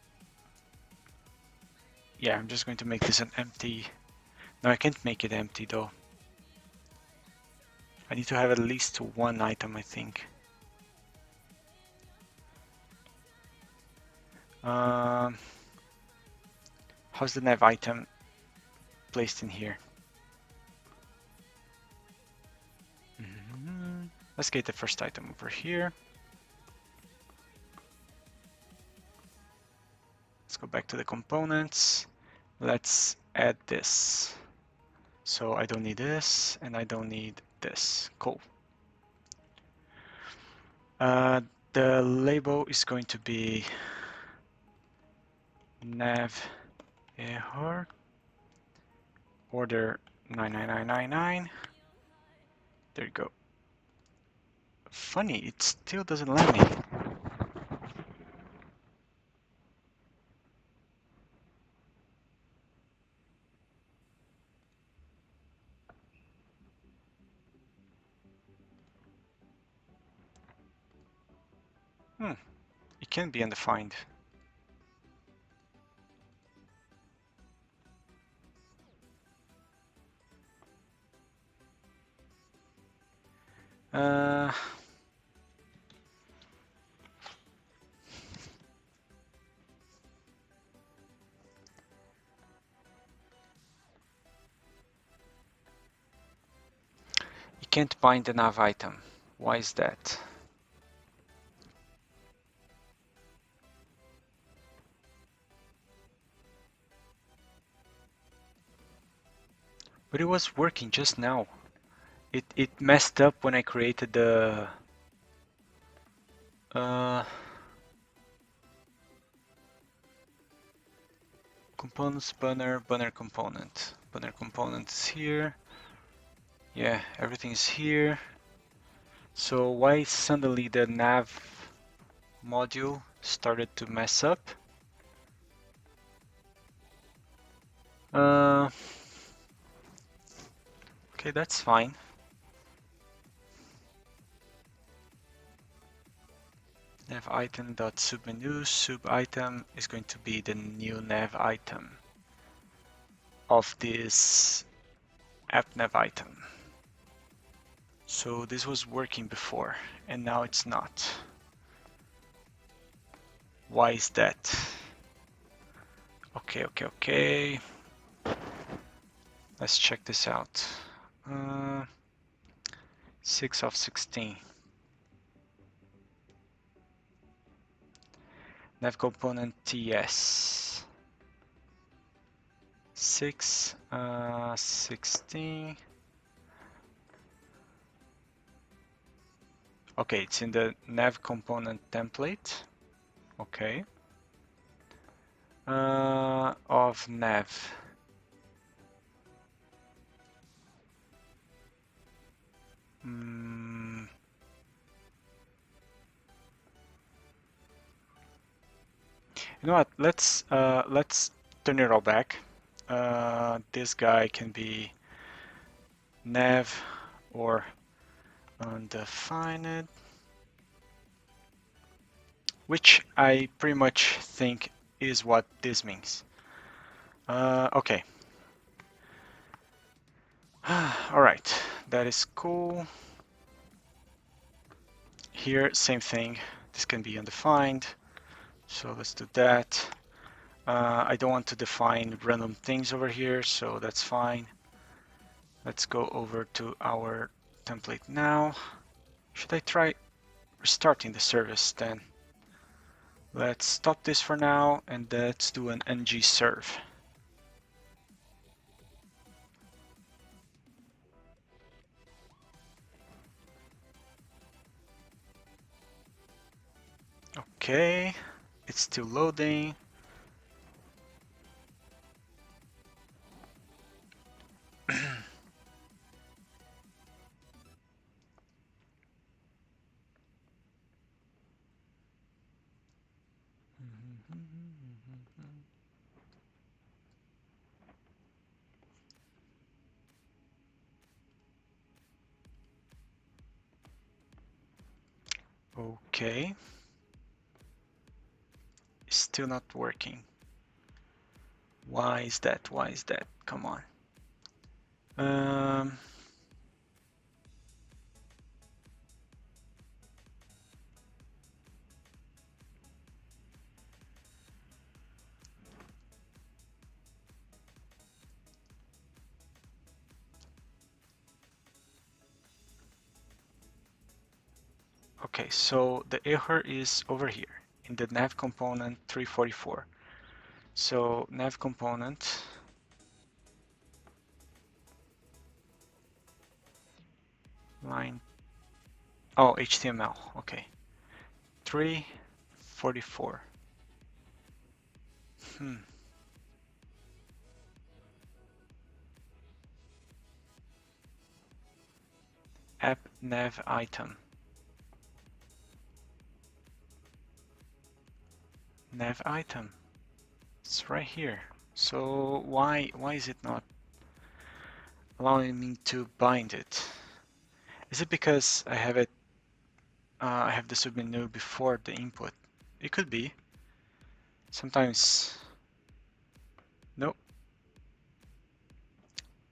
Yeah, I'm just going to make this an empty. No, I can't make it empty though. I need to have at least one item, I think. How's the nav item placed in here? Let's get the first item over here. Let's go back to the components. Let's add this. So I don't need this and I don't need this. Cool. The label is going to be nav error order 99999. There you go. Funny, it still doesn't let me. It can be undefined. You can't bind the nav item. Why is that? But it was working just now. It messed up when I created the components banner component. Banner component is here. Yeah, everything is here. So why suddenly the nav module started to mess up? Okay, that's fine. nav item dot submenu. Sub item is going to be the new nav item of this app nav item. So this was working before and now it's not. Why is that? Okay. Let's check this out. 6 of 16. Nav component TS. 6, 16. Okay, it's in the nav component template. Okay. Of nav. You know what? Let's turn it all back. This guy can be nav or undefined, which I pretty much think is what this means. Okay. All right, that is cool. Here, same thing. This can be undefined. So let's do that. I don't want to define random things over here, so that's fine. Let's go over to our template now. Should I try restarting the service then? Let's stop this for now and let's do an ng serve. Okay, it's still loading. Okay. Still not working. Why is that? Why is that? Come on. Okay, so the error is over here in the nav component 344. So nav component line, oh, HTML, okay. 344. App nav item. Nav item. It's right here. So why is it not allowing me to bind it? Is it because I have it? I have the submenu before the input. It could be. Sometimes. Nope.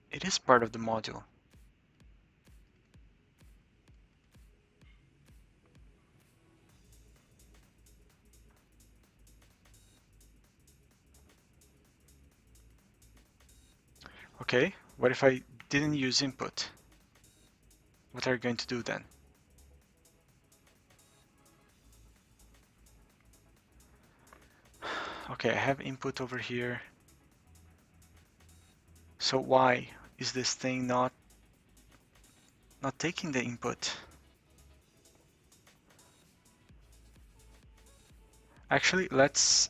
It is part of the module. Okay, what if I didn't use input? What are you going to do then? Okay, I have input over here. So why is this thing not taking the input? Actually, let's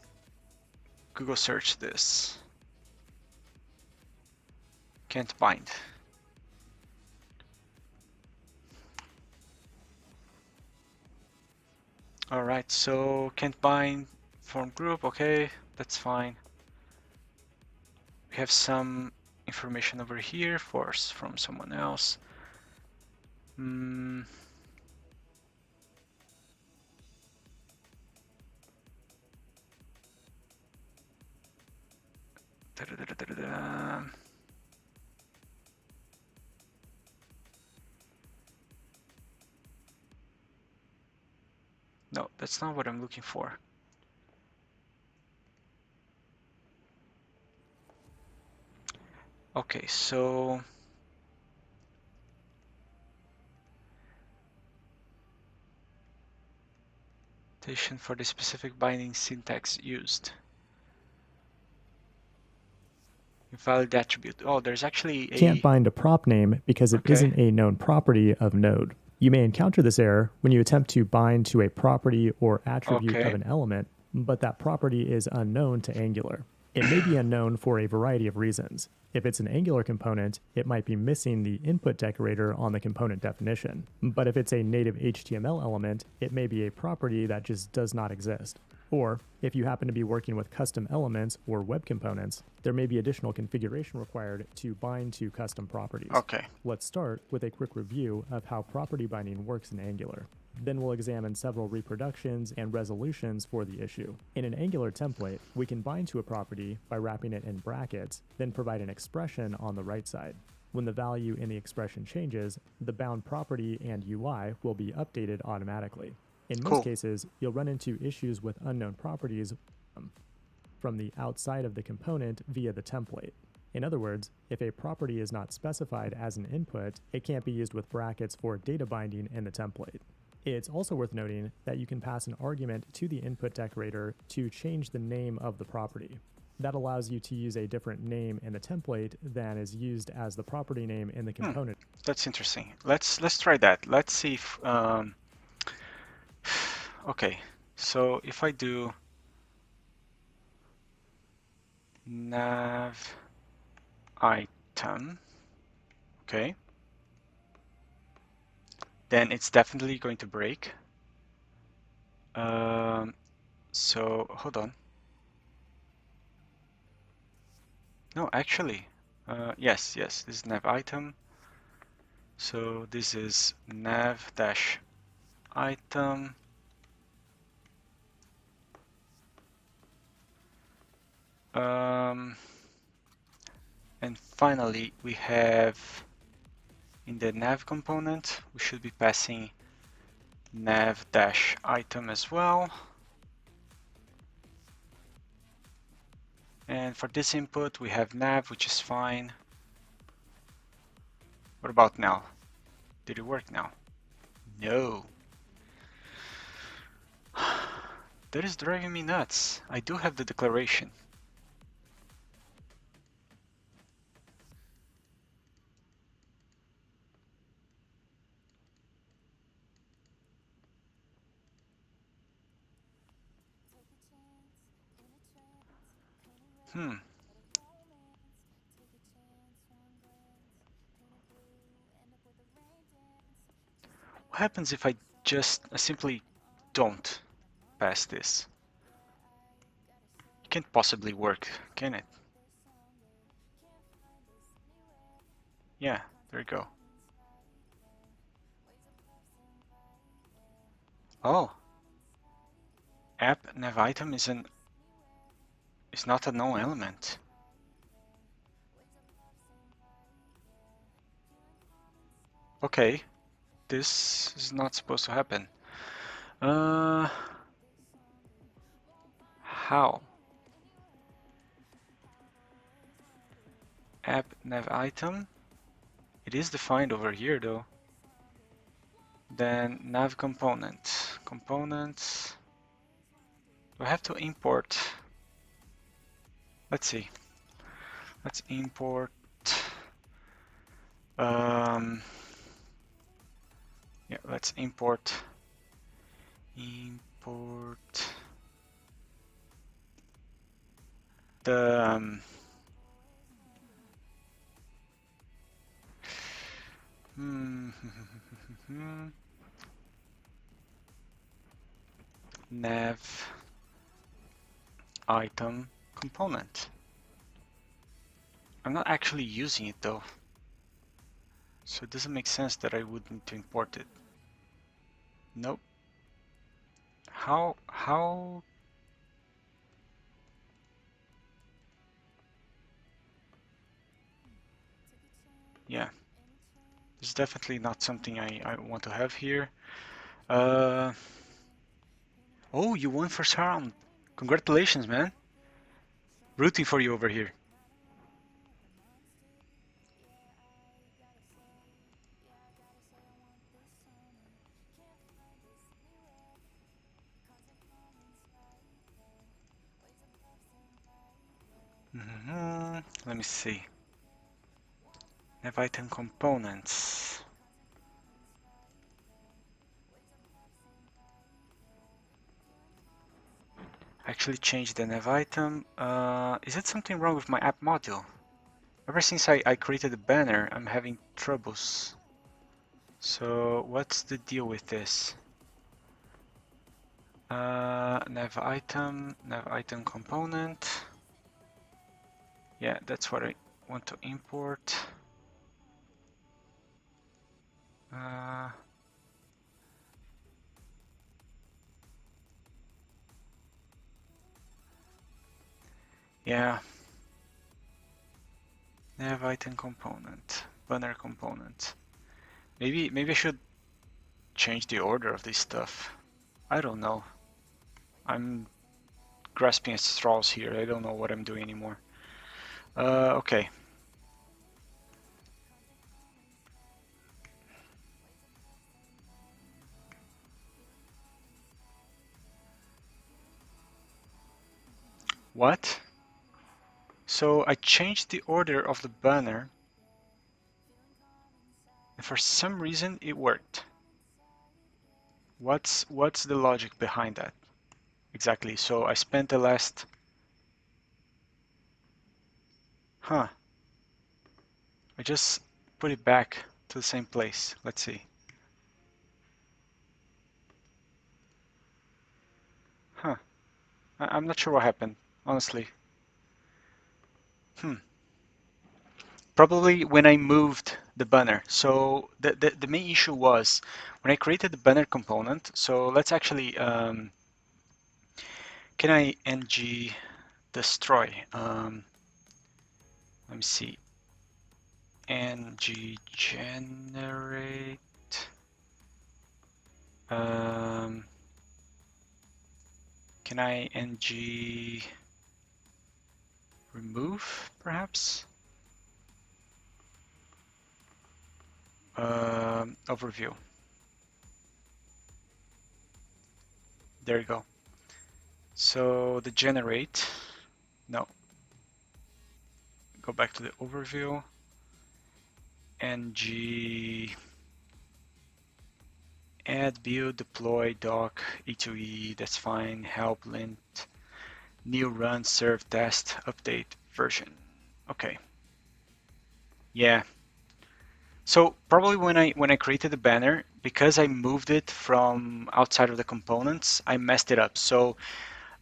Google search this. Can't bind. All right, so can't bind form group. Okay, that's fine. We have some information over here from someone else. That's not what I'm looking for. Okay, so for the specific binding syntax used. Invalid attribute. Oh, there's actually a... Can't bind a prop name because it isn't a known property of Node. You may encounter this error when you attempt to bind to a property or attribute of an element, but that property is unknown to Angular. It may be unknown for a variety of reasons. If it's an Angular component, it might be missing the input decorator on the component definition. But if it's a native HTML element, it may be a property that just does not exist. Or, if you happen to be working with custom elements or web components, there may be additional configuration required to bind to custom properties. Okay. Let's start with a quick review of how property binding works in Angular. Then we'll examine several reproductions and resolutions for the issue. In an Angular template, we can bind to a property by wrapping it in brackets, then provide an expression on the right side. When the value in the expression changes, the bound property and UI will be updated automatically. In most cases, you'll run into issues with unknown properties from the outside of the component via the template. In other words, if a property is not specified as an input, it can't be used with brackets for data binding in the template. It's also worth noting that you can pass an argument to the input decorator to change the name of the property. That allows you to use a different name in the template than is used as the property name in the component. That's interesting. Let's try that. Let's see if okay, so if I do nav item, okay, then it's definitely going to break. So hold on. No, actually, yes, this is nav item. So this is nav dash item. And finally, we have in the nav component, we should be passing nav dash item as well. And for this input, we have nav, which is fine. What about now? Did it work now? No. That is driving me nuts. I do have the declaration. What happens if I just simply don't pass this? It can't possibly work, can it? Yeah, there we go. Oh, app nav item is not a known element. Okay, this is not supposed to happen. How? App nav item. It is defined over here though. Then nav component. Components. Do I have to import? Let's see. Let's import. Yeah, let's import the nav item component. I'm not actually using it though, so it doesn't make sense that I would need to import it. Nope. How? Yeah, this is definitely not something I want to have here. Oh, you won first round. Congratulations, man. Rooting for you over here. Let me see. Nav item components. Actually changed the nav item. Is it something wrong with my app module? Ever since I created the banner, I'm having troubles. So what's the deal with this? Nav item component. Yeah, that's what I want to import. Yeah, nav item component, banner component. Maybe I should change the order of this stuff. I don't know. I'm grasping at straws here. I don't know what I'm doing anymore. Okay. What? So I changed the order of the banner, and for some reason it worked. What's the logic behind that? Exactly. So I spent the last... Huh. I just put it back to the same place. Let's see. Huh. I'm not sure what happened, honestly. Probably when I moved the banner. So the main issue was when I created the banner component. So let's actually, can I ng destroy? Let me see. Ng generate. Can I ng remove, perhaps? Overview. There you go. So the generate, no. Go back to the overview. Ng add build deploy doc e2e, that's fine. Help lint new run serve test update version. Okay. Yeah. So probably when I created the banner, because I moved it from outside of the components, I messed it up. So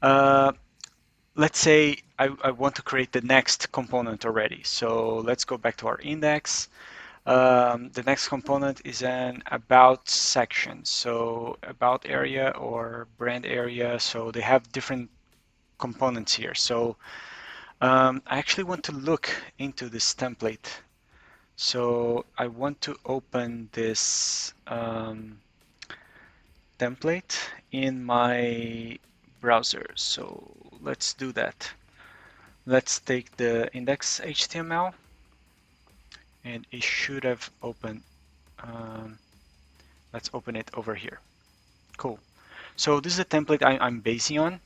let's say I want to create the next component already. So let's go back to our index. The next component is an about section. So about area or brand area. So they have different components here. So I actually want to look into this template. So I want to open this template in my browser. So let's do that. Let's take the index HTML, and it should have opened. Let's open it over here. Cool. So this is a template I'm basing on.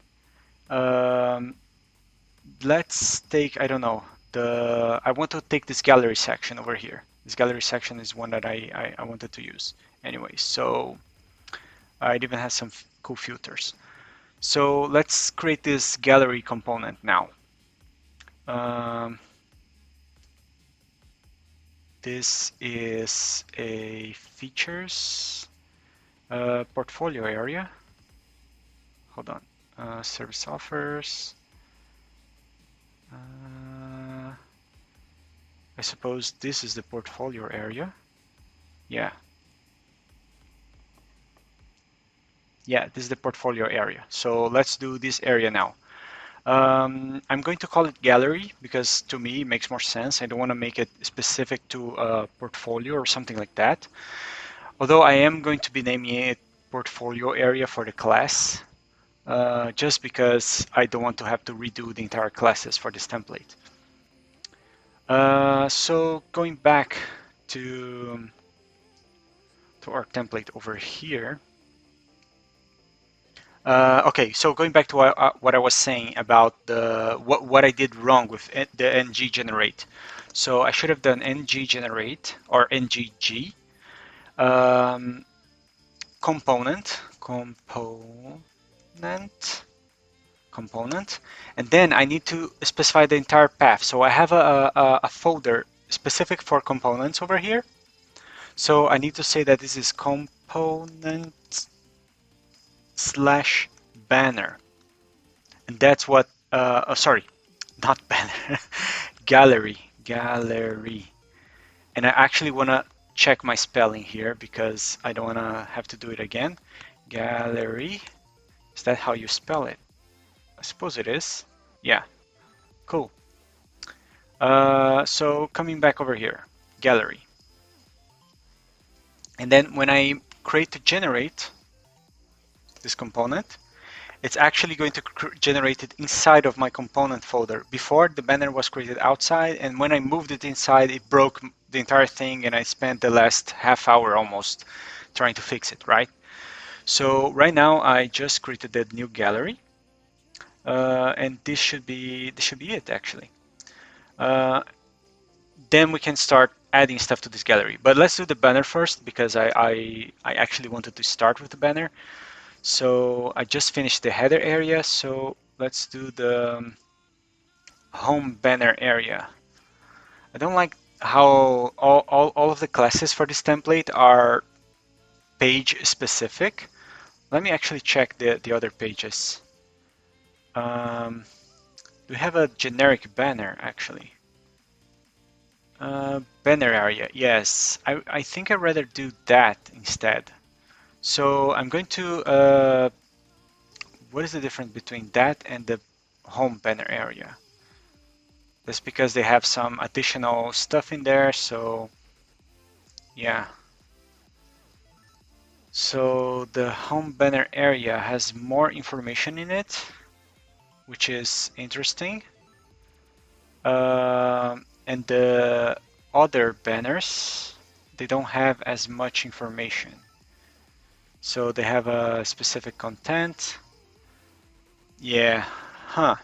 Let's take, I don't know, I want to take this gallery section over here. This gallery section is one that I wanted to use anyway. So it even has some cool filters. So let's create this gallery component now. This is a features portfolio area. Hold on. Service offers. I suppose this is the portfolio area. Yeah. Yeah, this is the portfolio area. So let's do this area now. I'm going to call it gallery because to me it makes more sense. I don't want to make it specific to a portfolio or something like that. Although I am going to be naming it portfolio area for the class. just because I don't want to have to redo the entire classes for this template. So going back to our template over here. Okay, so going back to what I was saying about what I did wrong with the ng generate. So I should have done ng generate or ngg component, and then I need to specify the entire path. So I have a folder specific for components over here. So I need to say that this is component / banner, and that's what sorry, not banner, gallery, and I actually want to check my spelling here because I don't want to have to do it again. Gallery, is that how you spell it? I suppose it is. Yeah, cool. So coming back over here, gallery, and then when I create to generate this component, it's actually going to generate it inside of my component folder. Before, the banner was created outside, and when I moved it inside, it broke the entire thing, and I spent the last half hour almost trying to fix it, right? So right now, I just created the new gallery, and this should be it actually. Then we can start adding stuff to this gallery. But let's do the banner first because I actually wanted to start with the banner. So I just finished the header area, so let's do the home banner area. I don't like how all of the classes for this template are page specific. Let me actually check the other pages. We have a generic banner actually. Banner area, yes. I think I'd rather do that instead. So I'm going to, what is the difference between that and the home banner area? That's because they have some additional stuff in there, so yeah. So the home banner area has more information in it, which is interesting. And the other banners, they don't have as much information. So they have a specific content. Yeah, huh.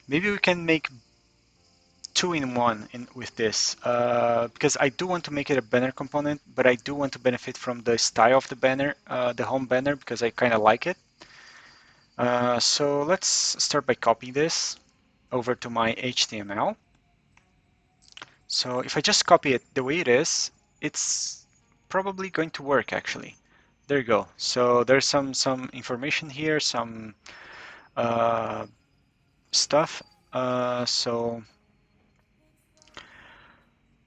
Maybe we can make two-in-one with this because I do want to make it a banner component, but I do want to benefit from the style of the banner, the home banner, because I kind of like it. So let's start by copying this over to my HTML. So if I just copy it the way it is, it's probably going to work actually. There you go. So there's some information here, some stuff. So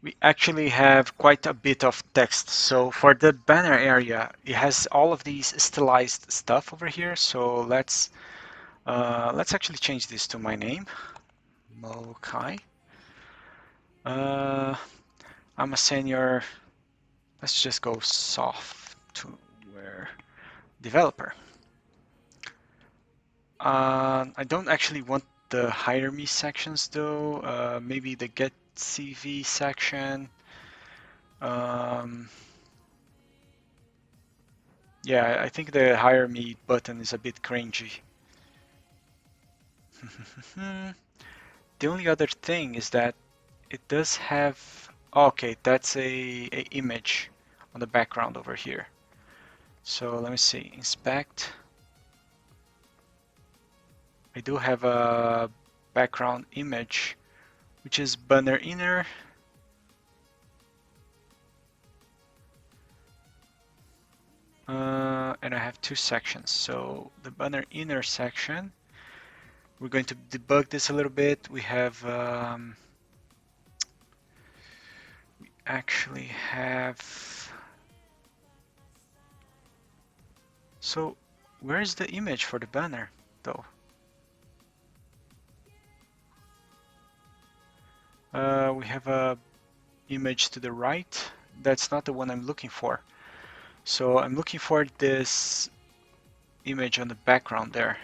we actually have quite a bit of text. So for the banner area, it has all of these stylized stuff over here. So let's actually change this to my name, Mo Kai. I'm a senior. Let's just go software developer. I don't actually want the hire me sections though. Maybe the get CV section. Yeah, I think the hire me button is a bit cringy. The only other thing is that it does have, okay, that's a image on the background over here. So let me see, inspect. I do have a background image, which is banner inner. And I have two sections. So the banner inner section, we're going to debug this a little bit. We have, we actually have, so where is the image for the banner though? We have a image to the right. That's not the one I'm looking for. So I'm looking for this image on the background there,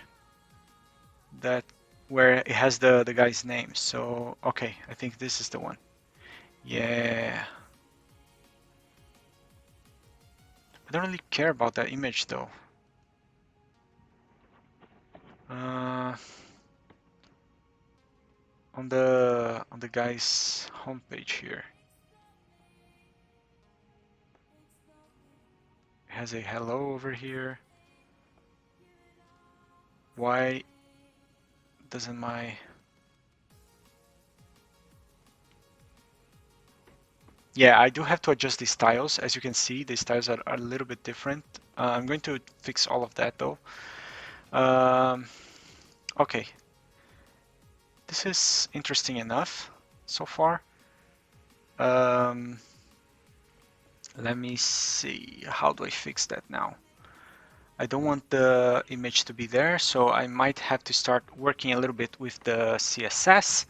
that where it has the guy's name. So okay, I think this is the one. Yeah. I don't really care about that image though. On the guy's homepage here, it has a hello over here. Why doesn't my... Yeah, I do have to adjust these styles. As you can see, these styles are a little bit different. I'm going to fix all of that though. Okay, this is interesting enough so far. Let me see, how do I fix that now? I don't want the image to be there, so I might have to start working a little bit with the CSS.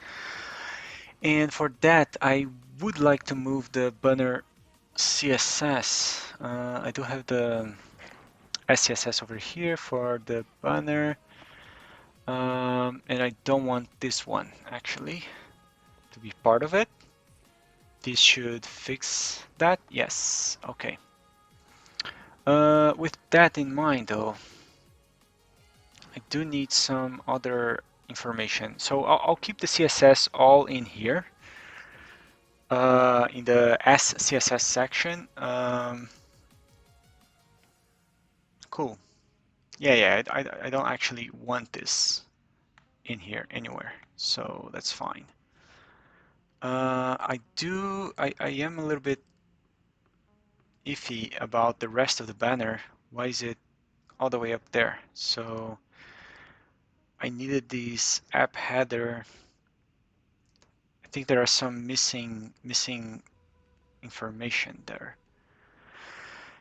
And for that, I would like to move the banner CSS. I do have the SCSS over here for the banner. And I don't want this one actually to be part of it. This should fix that. Yes, okay. With that in mind though, I do need some other information. So I'll keep the CSS all in here, in the SCSS section. Cool. Yeah, I don't actually want this in here anywhere, so that's fine. I am a little bit iffy about the rest of the banner. Why is it all the way up there? So I needed this app header. I think there are some missing information there.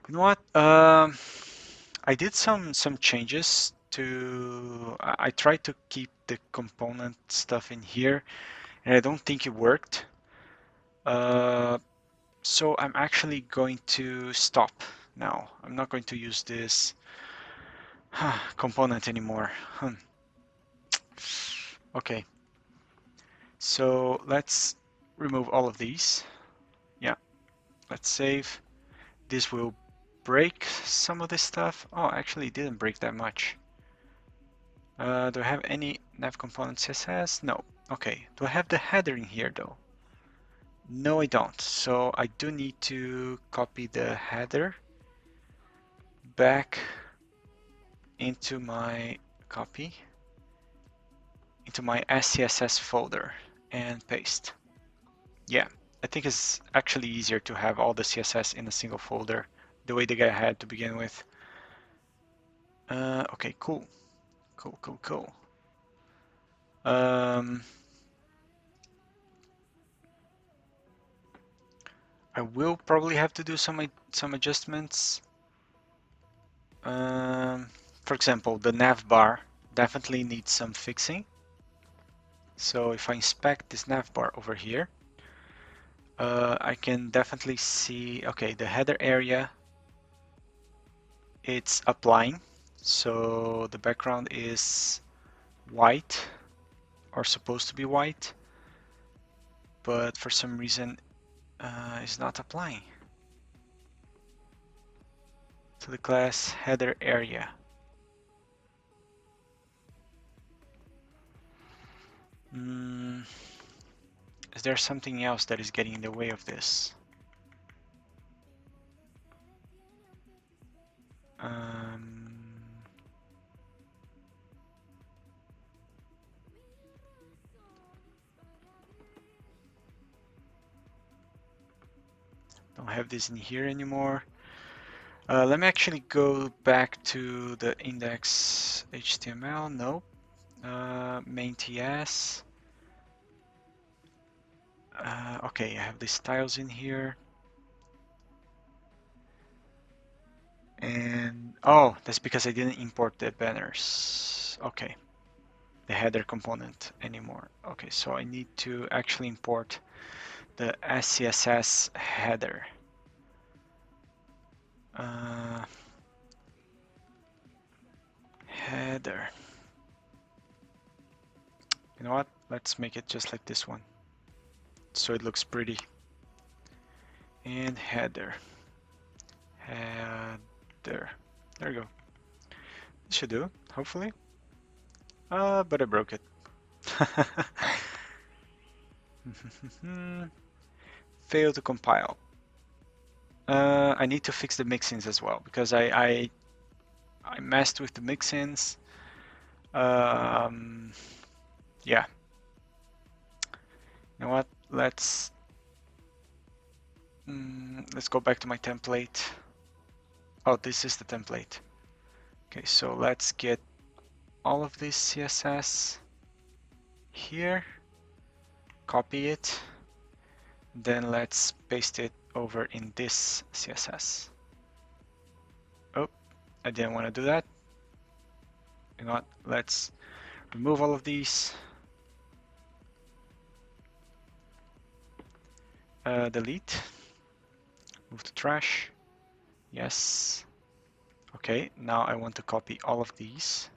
You know what? I did some changes to. I tried to keep the component stuff in here, and I don't think it worked. So I'm actually going to stop now. I'm not going to use this component anymore. Okay. So let's remove all of these. Yeah, let's save. This will break some of this stuff. Oh, actually it didn't break that much. Do I have any nav component CSS? No. Okay. Do I have the header in here though? No, I don't. So I do need to copy the header back into my into my SCSS folder and paste. Yeah, I think it's actually easier to have all the CSS in a single folder, the way the guy had to begin with. Okay, cool. I will probably have to do some adjustments. For example, the nav bar definitely needs some fixing. So if I inspect this nav bar over here, I can definitely see, okay, the header area, it's applying. So the background is white, or supposed to be white, but for some reason it's not applying to the class header area. Is there something else that is getting in the way of this? Don't have this in here anymore. Let me actually go back to the index HTML. Nope. Main TS. Okay, I have the styles in here. And oh, that's because I didn't import the banners. Okay, the header component anymore. Okay, so I need to actually import the SCSS header. header. You know what? Let's make it just like this one, so it looks pretty. And header. Header. There you go. This should do, hopefully. But I broke it. Fail to compile. I need to fix the mixins as well, because I messed with the mixins. Yeah. You know what? Let's go back to my template. Oh, this is the template. Okay, so let's get all of this CSS here, copy it, then let's paste it over in this CSS. Oh, I didn't want to do that. You know what? Let's remove all of these. Delete. Move to trash. Yes. Okay, now I want to copy all of these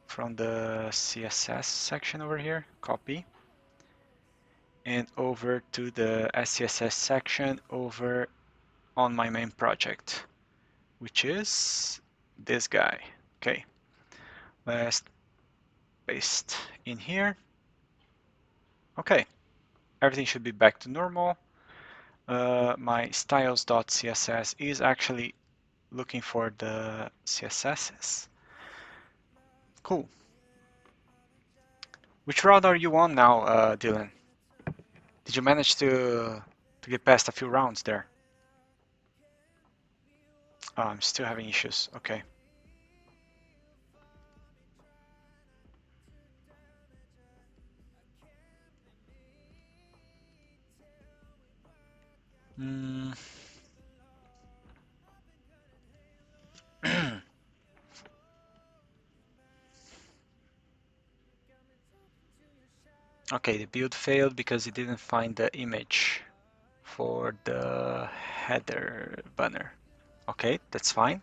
from the CSS section over here. Copy. And over to the SCSS section over on my main project, which is this guy. Okay, let's paste in here. Okay, everything should be back to normal. My styles.css is actually looking for the CSSs. Cool. Which route are you on now, Dylan? Did you manage to get past a few rounds there? Oh, I'm still having issues. Okay. Okay, the build failed because it didn't find the image for the header banner. Okay, that's fine.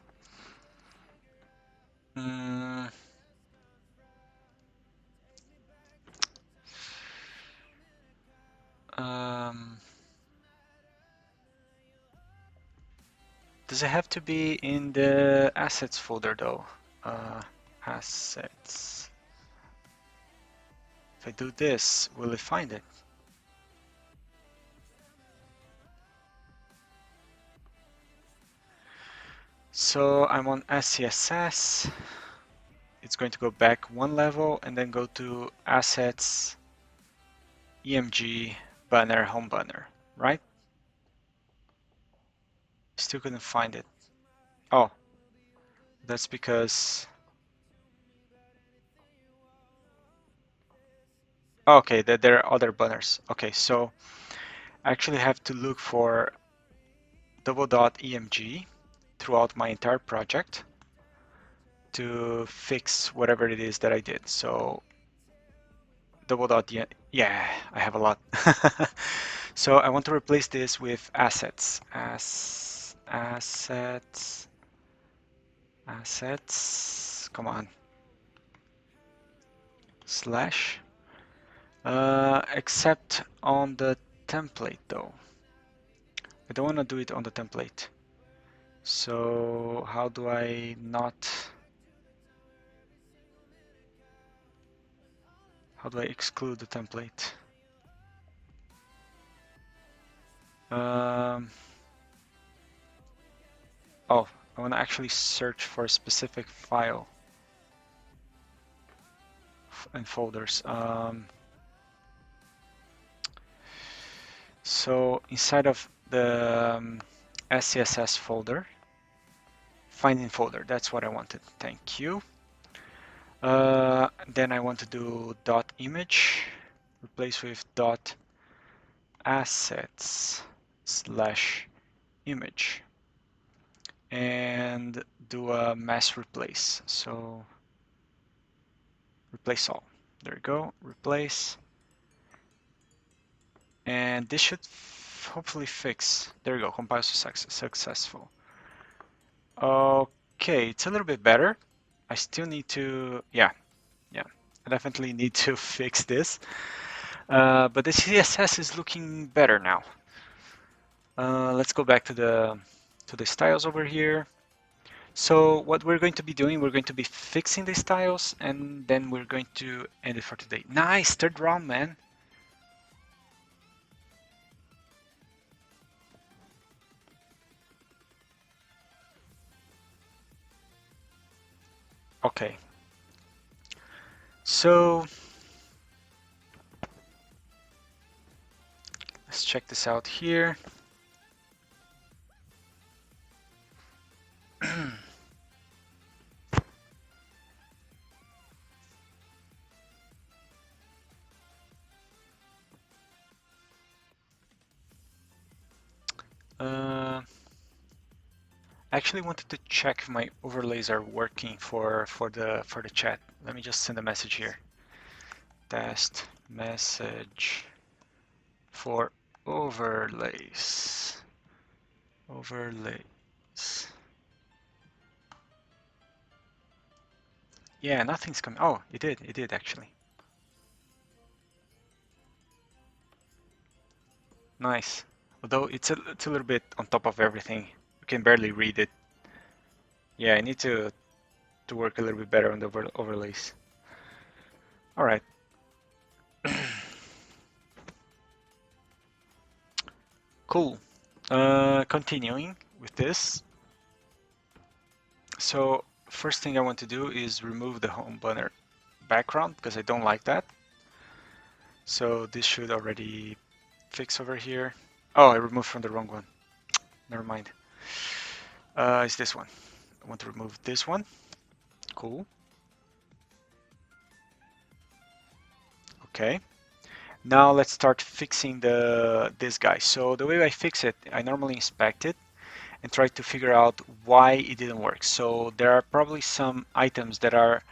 Does it have to be in the assets folder though? Assets. If I do this, will it find it? So I'm on SCSS. It's going to go back one level and then go to assets, EMG, banner, home banner, right? Still couldn't find it. Oh, that's because... Okay, there are other banners. Okay, so I actually have to look for double.emg throughout my entire project to fix whatever it is that I did. So yeah, I have a lot. So I want to replace this with assets. Assets. Come on. Slash. Except on the template though. I don't want to do it on the template. So how do I not... How do I exclude the template? Oh, I want to actually search for a specific file and folders. So inside of the SCSS folder, finding folder, that's what I wanted. Thank you. Then I want to do .image, replace with .assets/image, and do a mass replace. So replace all. There you go. Replace. And this should hopefully fix. There you go. Compile successful. Okay, it's a little bit better. I still need to, yeah, I definitely need to fix this. But the CSS is looking better now. Let's go back to the styles over here. So what we're going to be doing, we're going to be fixing the styles, and then we're going to end it for today. Nice, third round, man. Okay. So let's check this out here. I actually wanted to check if my overlays are working for the chat. Let me just send a message here. Test message for overlays. Overlays. Yeah, nothing's coming. Oh, it did actually. Nice. Although it's a little bit on top of everything. You can barely read it. Yeah, I need to work a little bit better on the overlays. All right. Cool. Continuing with this. So first thing I want to do is remove the home banner background because I don't like that. So this should already fix over here. Oh, I removed from the wrong one. Never mind. It's this one. I want to remove this one. Cool. Okay. Now let's start fixing this guy. So the way I fix it, I normally inspect it and try to figure out why it didn't work. So there are probably some items that are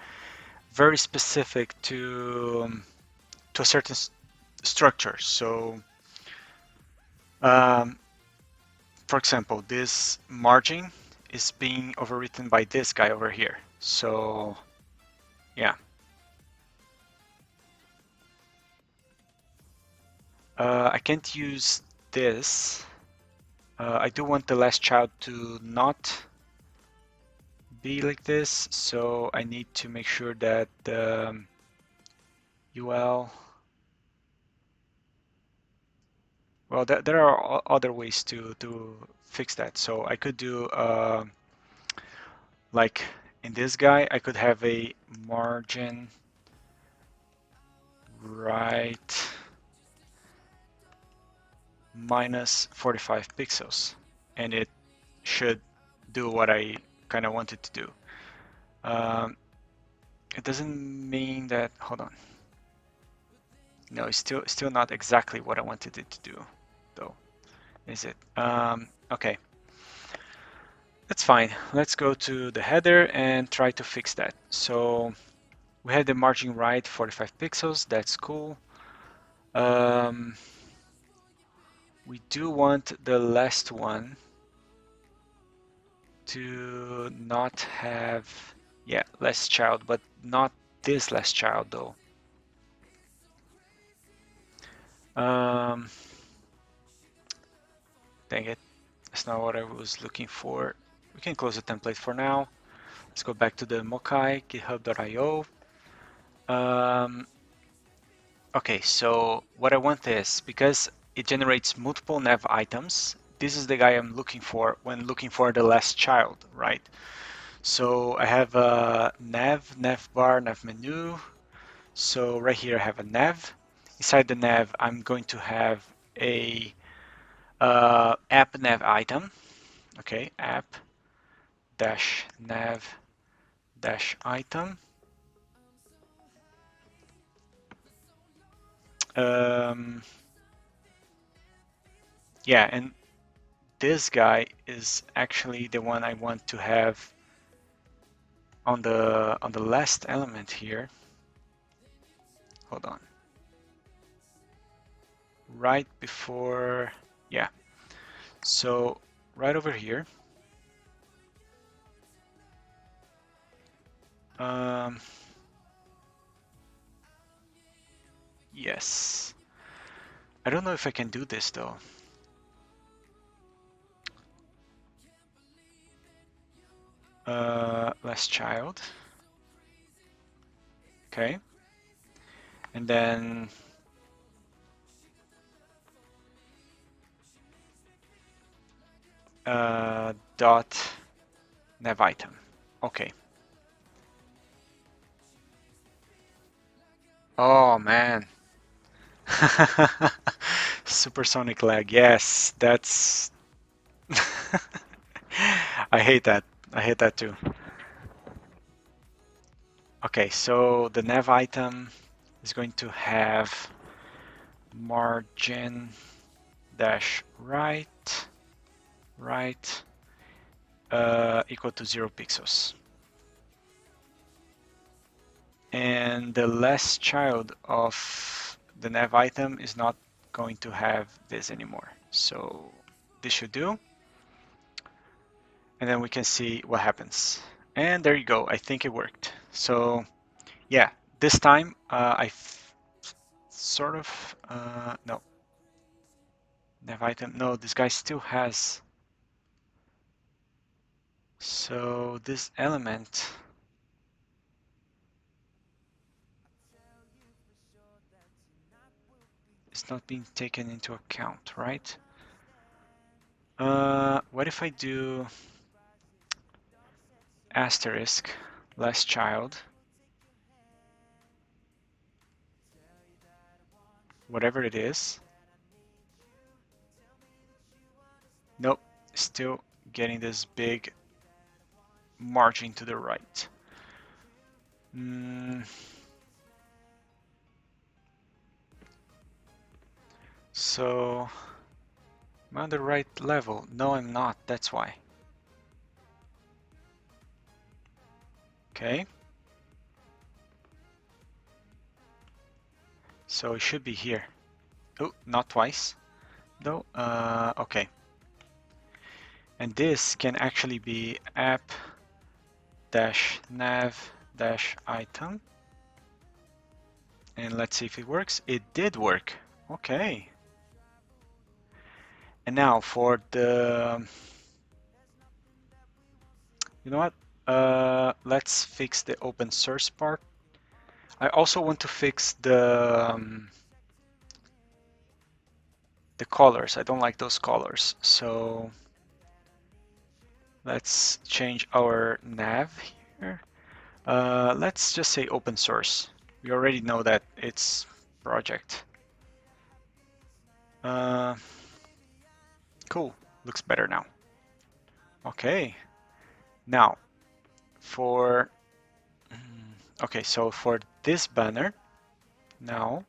very specific to a certain structure. So um, for example, this margin is being overwritten by this guy over here. So yeah. I can't use this. I do want the last child to not be like this, so I need to make sure that the UL, well, there are other ways to fix that. So I could do like in this guy, I could have a margin right minus 45 pixels, and it should do what I kind of wanted to do. It doesn't mean that, hold on. No, it's still not exactly what I wanted it to do, though, is it? Okay, that's fine. Let's go to the header and try to fix that. So we have the margin right 45 pixels. That's cool. We do want the last one to not have, yeah, last child, but not this last child though. Dang it, that's not what I was looking for. We can close the template for now. Let's go back to the Mokai, github.io. Okay, so what I want is, because it generates multiple nav items, this is the guy I'm looking for when looking for the last child, right? So I have a nav bar, nav menu. So right here I have a nav. Inside the nav, I'm going to have a app nav item. Okay, app dash nav dash item. Yeah, and this guy is actually the one I want to have on the last element here. Hold on. Right before, yeah. So right over here. Yes. I don't know if I can do this though. Last child. Okay. And then dot nav item. Okay. Oh man. Supersonic lag. Yes, that's I hate that. I hate that too. Okay, so the nav item is going to have margin dash right equal to 0 pixels. And the last child of the nav item is not going to have this anymore. So this should do. And then we can see what happens. And there you go. I think it worked. So yeah, this time I sort of, no, nav item, no, this guy still has. So this element is not being taken into account, right? What if I do asterisk last child, whatever it is? Nope, still getting this big margin to the right. So am I on the right level? No, I'm not. That's why. Okay. So it should be here. Oh, not twice. No. Okay. And this can actually be app dash nav dash item. And let's see if it works. It did work. Okay. And now for the, you know what? Let's fix the open source part. I also want to fix the colors. I don't like those colors. So let's change our nav here. Let's just say open source. We already know that it's project. Cool, looks better now. Okay, now for, okay, so for this banner, now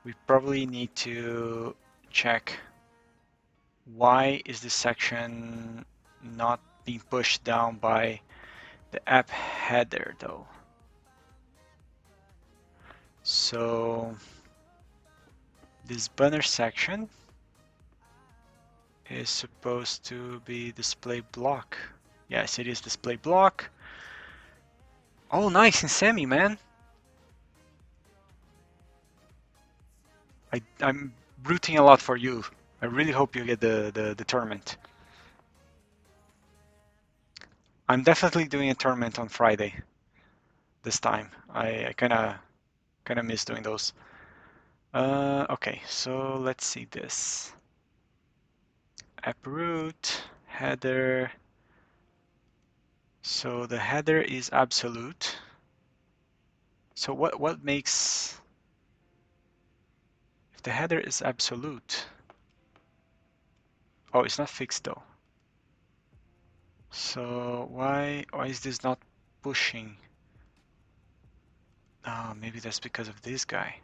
we probably need to check why is this section not being pushed down by the app header though. So this banner section is supposed to be display block. Yes, it is display block. Oh, nice, in semi, man. I'm rooting a lot for you. I really hope you get the tournament. I'm definitely doing a tournament on Friday this time. I kind of miss doing those. Okay, so let's see this. App root, header. So the header is absolute. So what makes, if the header is absolute? Oh, it's not fixed though. So why is this not pushing? Oh, maybe that's because of this guy.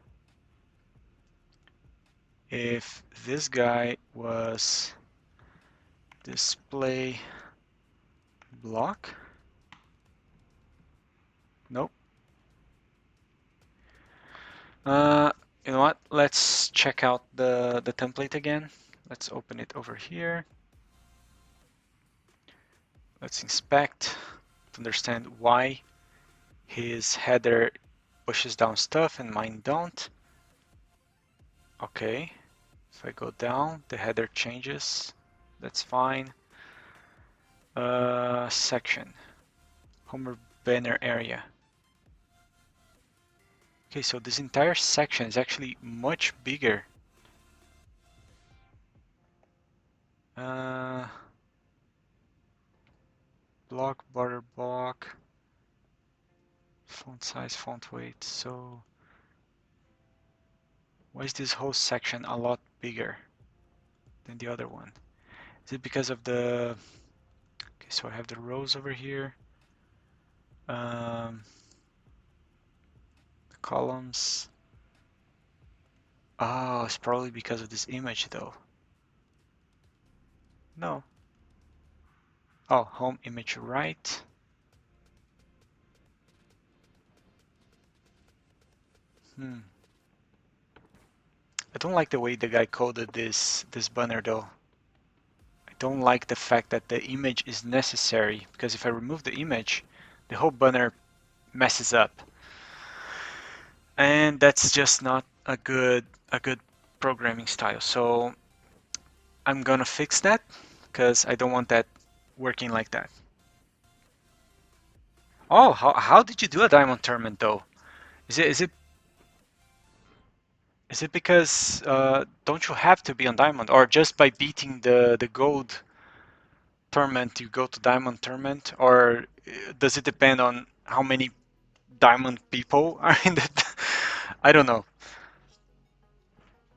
If this guy was display block, nope. You know what? Let's check out the template again. Let's open it over here. Let's inspect to understand why his header pushes down stuff and mine don't. Okay, if I go down, the header changes. That's fine. Section, Homer banner area. Okay, so this entire section is actually much bigger. Block, border block, font size, font weight. So why is this whole section a lot bigger than the other one? Is it because of the... Okay, so I have the rows over here. The columns. Oh, it's probably because of this image though. No. Oh, home image right. I don't like the way the guy coded this banner though. I don't like the fact that the image is necessary, because if I remove the image, the whole banner messes up. And that's just not a good programming style. So I'm gonna fix that, because I don't want that working like that. Oh, how did you do a diamond tournament though? Is it because don't you have to be on diamond, or just by beating the gold tournament you go to diamond tournament, or does it depend on how many diamond people are in that? I don't know.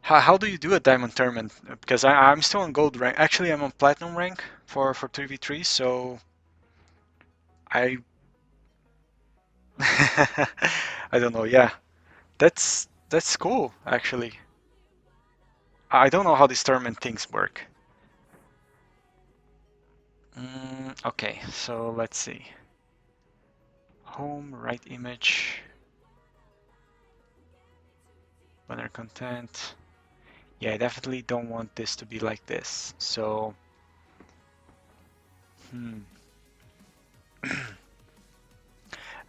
How do you do a diamond tournament? Because I'm still on gold rank. Actually, I'm on platinum rank for 3v3, so I I don't know. Yeah, that's cool actually. I don't know how these tournament things work. Okay, so let's see. Home, right image, banner content. Yeah, I definitely don't want this to be like this. So, I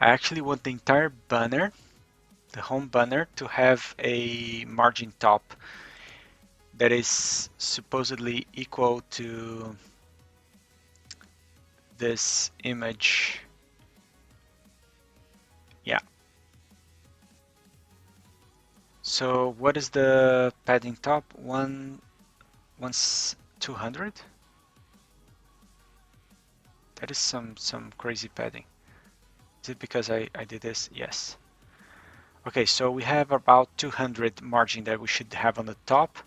actually want the entire banner, the home banner, to have a margin top that is supposedly equal to this image. Yeah. So what is the padding top? Once 200? That is some crazy padding. Is it because I did this? Yes. Okay, so we have about 200 margin that we should have on the top.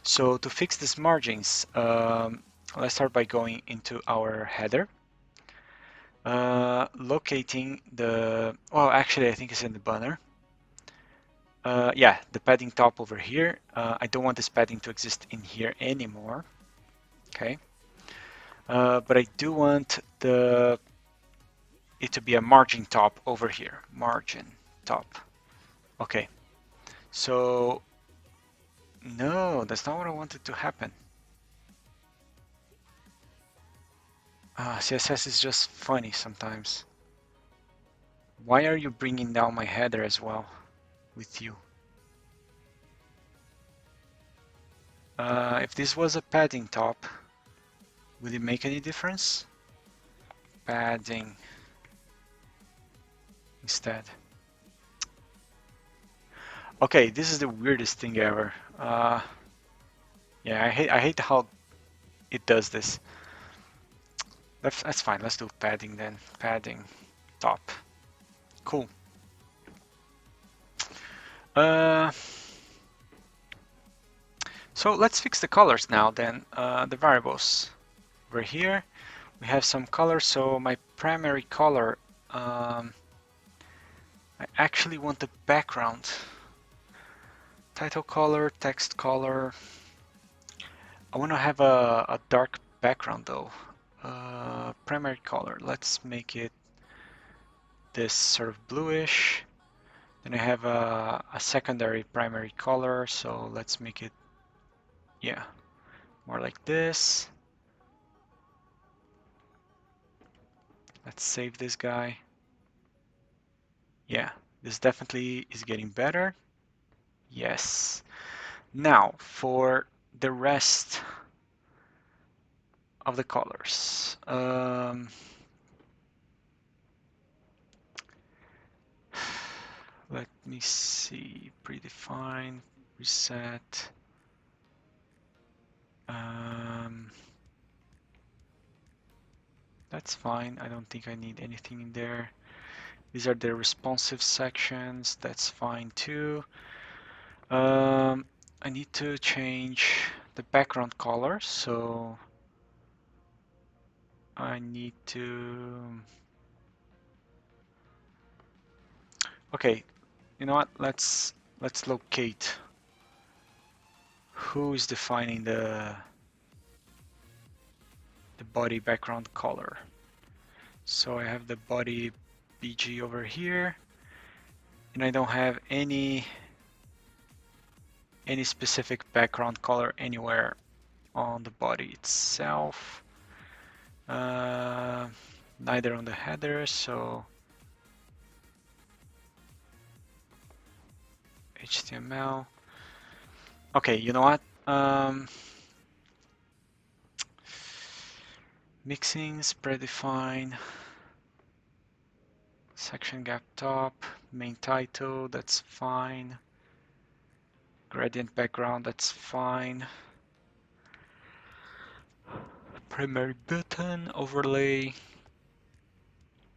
So to fix these margins, let's start by going into our header. Locating the... Well, actually, I think it's in the banner. Yeah, the padding top over here. I don't want this padding to exist in here anymore. Okay. But I do want it to be a margin top over here. Margin top. Okay. So, no, that's not what I wanted to happen. CSS is just funny sometimes. Why are you bringing down my header as well with you? If this was a padding top, would it make any difference? Padding instead. Okay, this is the weirdest thing ever. Yeah, I hate how it does this. That's fine. Let's do padding then. Padding top. Cool. So let's fix the colors now then. The variables. Over here we have some colors. So my primary color, I actually want the background. Title color, text color. I want to have a dark background though. Primary color, let's make it this sort of bluish. Then I have a secondary primary color, so let's make it, yeah, more like this. Let's save this guy. Yeah, this definitely is getting better. Yes. Now for the rest of the colors. Let me see. Predefine, reset. That's fine. I don't think I need anything in there. These are the responsive sections. That's fine too. I need to change the background color, so I need to. Okay, you know what? Let's locate who is defining the body background color. So I have the body BG over here, and I don't have any specific background color anywhere on the body itself. Neither on the header, so HTML. Okay, you know what? Mixins, predefine, section gap top, main title, that's fine. Gradient background, that's fine. Primary button, overlay,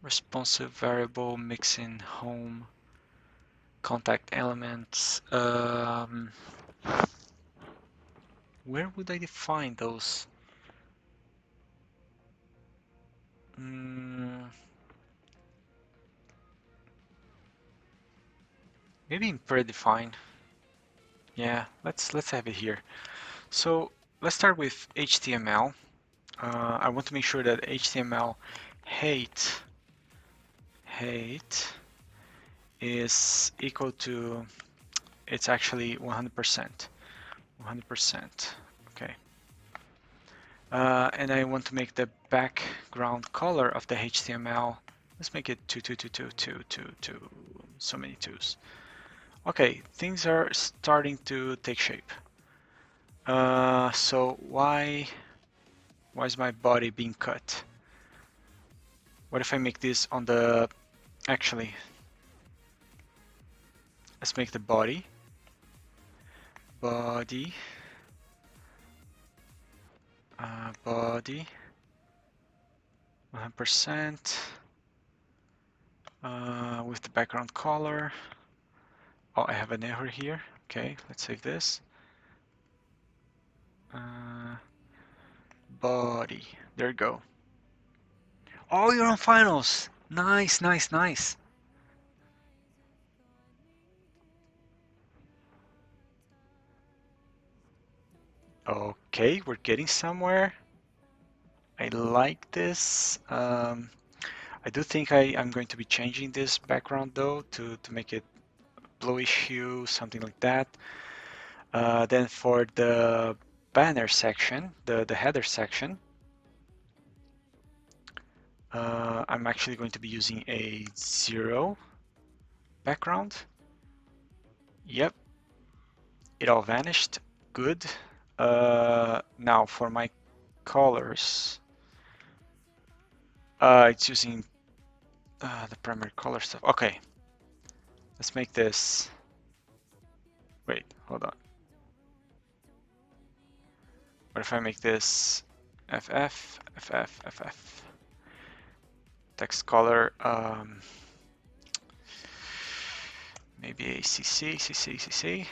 responsive variable, mixin, home, contact elements. Where would I define those? Maybe in predefine. Yeah, let's have it here. So let's start with HTML. I want to make sure that HTML height is equal to, it's actually 100%. 100%. Okay. And I want to make the background color of the HTML. Let's make it 2. So many twos. Okay, things are starting to take shape. So why is my body being cut? What if I make this on the, actually, let's make the body 100% with the background color. Oh, I have an error here. Okay, let's save this. Body, there you go. Oh, you're on finals. Nice, nice, nice. Okay, we're getting somewhere. I like this. I do think I'm going to be changing this background though to make it bluish hue, something like that. Then for the banner section, the header section, I'm actually going to be using a 0 background. Yep, it all vanished. Good. Now for my colors, it's using the primary color stuff. Okay, let's make this. Wait, hold on. What if I make this FF, FF, FF? Text color, maybe a CC, CC, CC.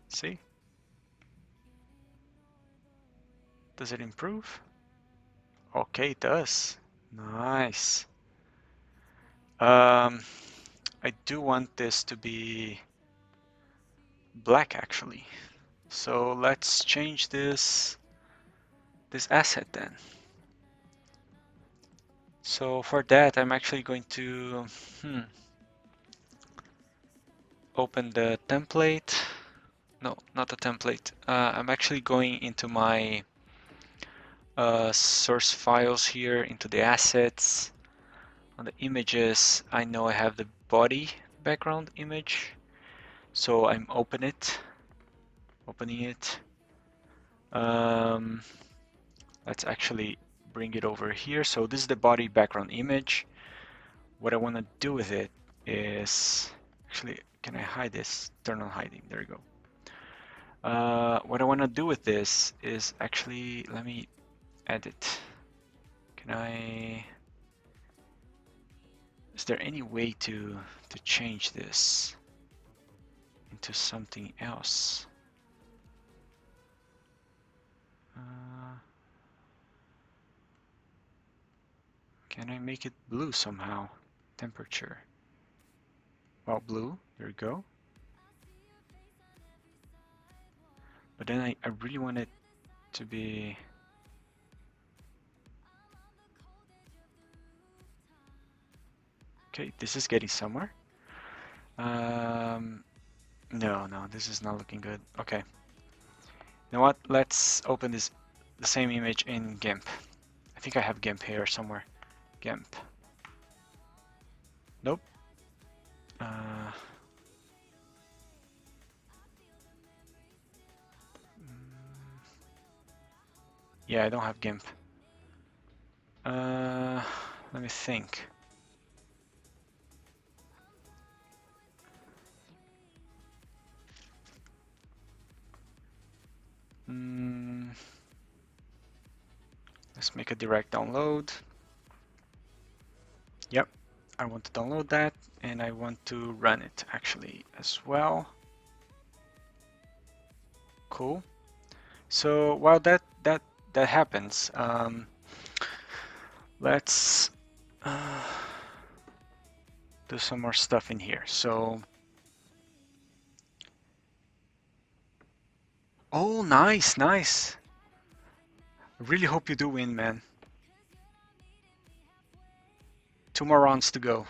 See? Does it improve? Okay, it does. Nice. I do want this to be black actually. So let's change this asset then. So for that, I'm actually going to open the template. No, not the template. I'm actually going into my source files here, into the assets On the images, I know I have the body background image, so I'm opening it. Let's actually bring it over here. So this is the body background image. What I want to do with it is, actually, can I hide this? Turn on hiding, there you go. What I want to do with this is actually, let me edit. Is there any way to change this into something else? Can I make it blue somehow? Temperature. Well, blue, there we go. But then I really want it to be... Okay, this is getting somewhere. No, this is not looking good. Okay. You know what? Let's open the same image in GIMP. I think I have GIMP here somewhere. GIMP. Nope. Yeah, I don't have GIMP. Let me think. Let's make a direct download. Yep, I want to download that, and I want to run it actually as well. Cool. So while that happens, let's do some more stuff in here. So, oh, nice. I really hope you do win, man. 2 more rounds to go.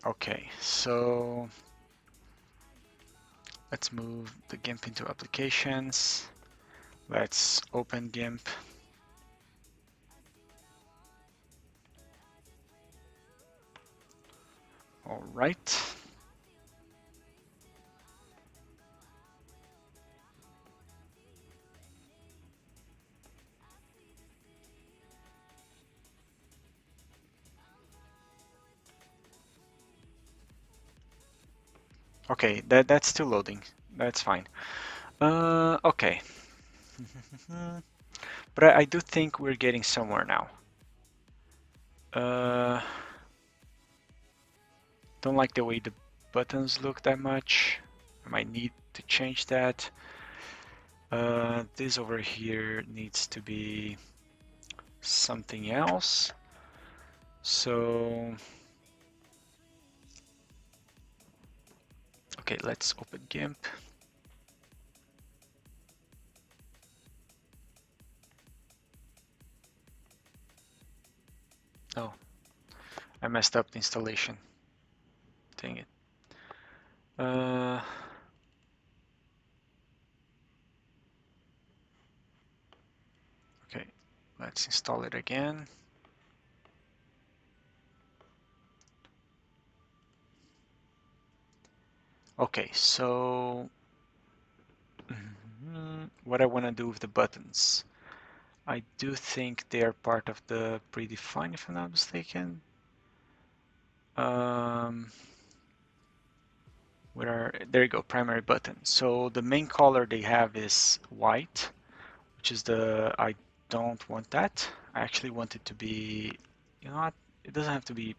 Okay, so let's move the GIMP into applications. Let's open GIMP. All right. Okay, that's still loading. That's fine. Okay. But I do think we're getting somewhere now. Don't like the way the buttons look that much. I might need to change that. This over here needs to be something else. So, okay, let's open GIMP. Oh, I messed up the installation. Dang it. Okay, let's install it again. Okay, so what I want to do with the buttons. I do think they are part of the predefined, if I'm not mistaken. There you go, primary button. So the main color they have is white, which is I don't want that. I actually want it to be, you know what? It doesn't have to be,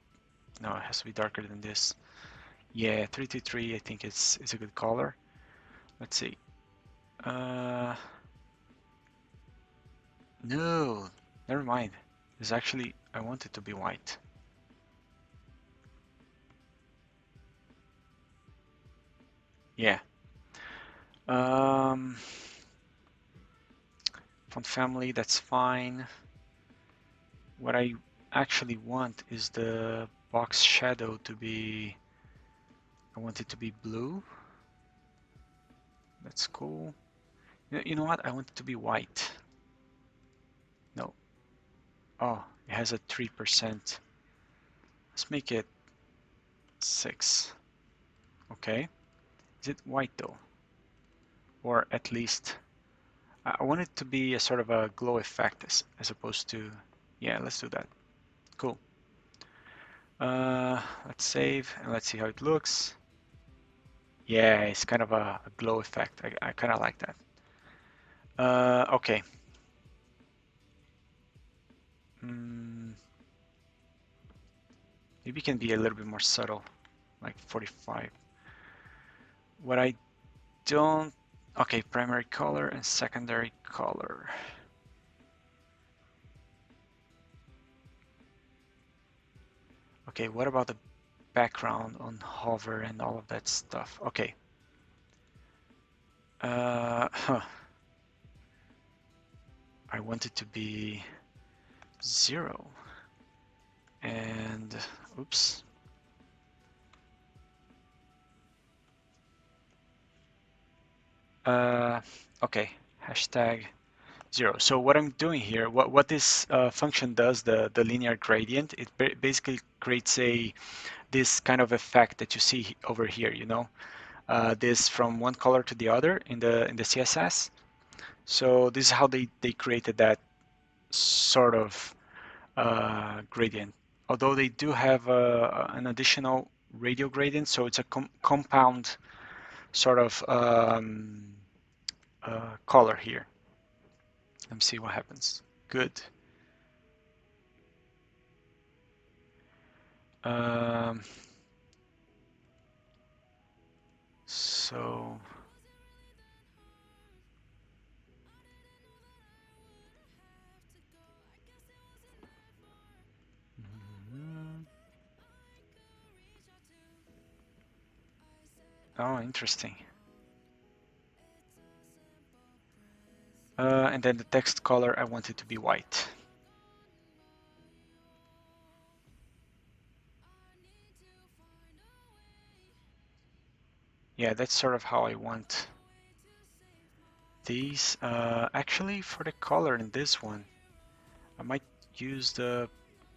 no, it has to be darker than this. Yeah, 323, I think it's a good color. Let's see. No, never mind. It's actually, I want it to be white. Yeah. Font family, that's fine. What I actually want is the box shadow to be, I want it to be blue. That's cool. You know what? I want it to be white. No. Oh, it has a 3%. Let's make it 6. Okay. Is it white though? Or at least I want it to be a sort of a glow effect as opposed to, yeah, let's do that. Cool. Let's save and let's see how it looks. Yeah, it's kind of a glow effect. I kind of like that. Okay. Mm, maybe it can be a little bit more subtle, like 45. What I don't, okay, primary color and secondary color. Okay, what about the background on hover and all of that stuff? Okay. Huh. I want it to be 0. And, oops. Okay, hashtag 0. So what I'm doing here, what this function does, the linear gradient, it basically creates this kind of effect that you see over here, you know, this from one color to the other in the CSS. So this is how they created that sort of gradient. Although they do have an additional radial gradient, so it's a compound sort of color here. Let me see what happens. Good. Um, so oh, interesting. And then the text color, I want it to be white. Yeah, that's sort of how I want these. Actually, for the color in this one, I might use the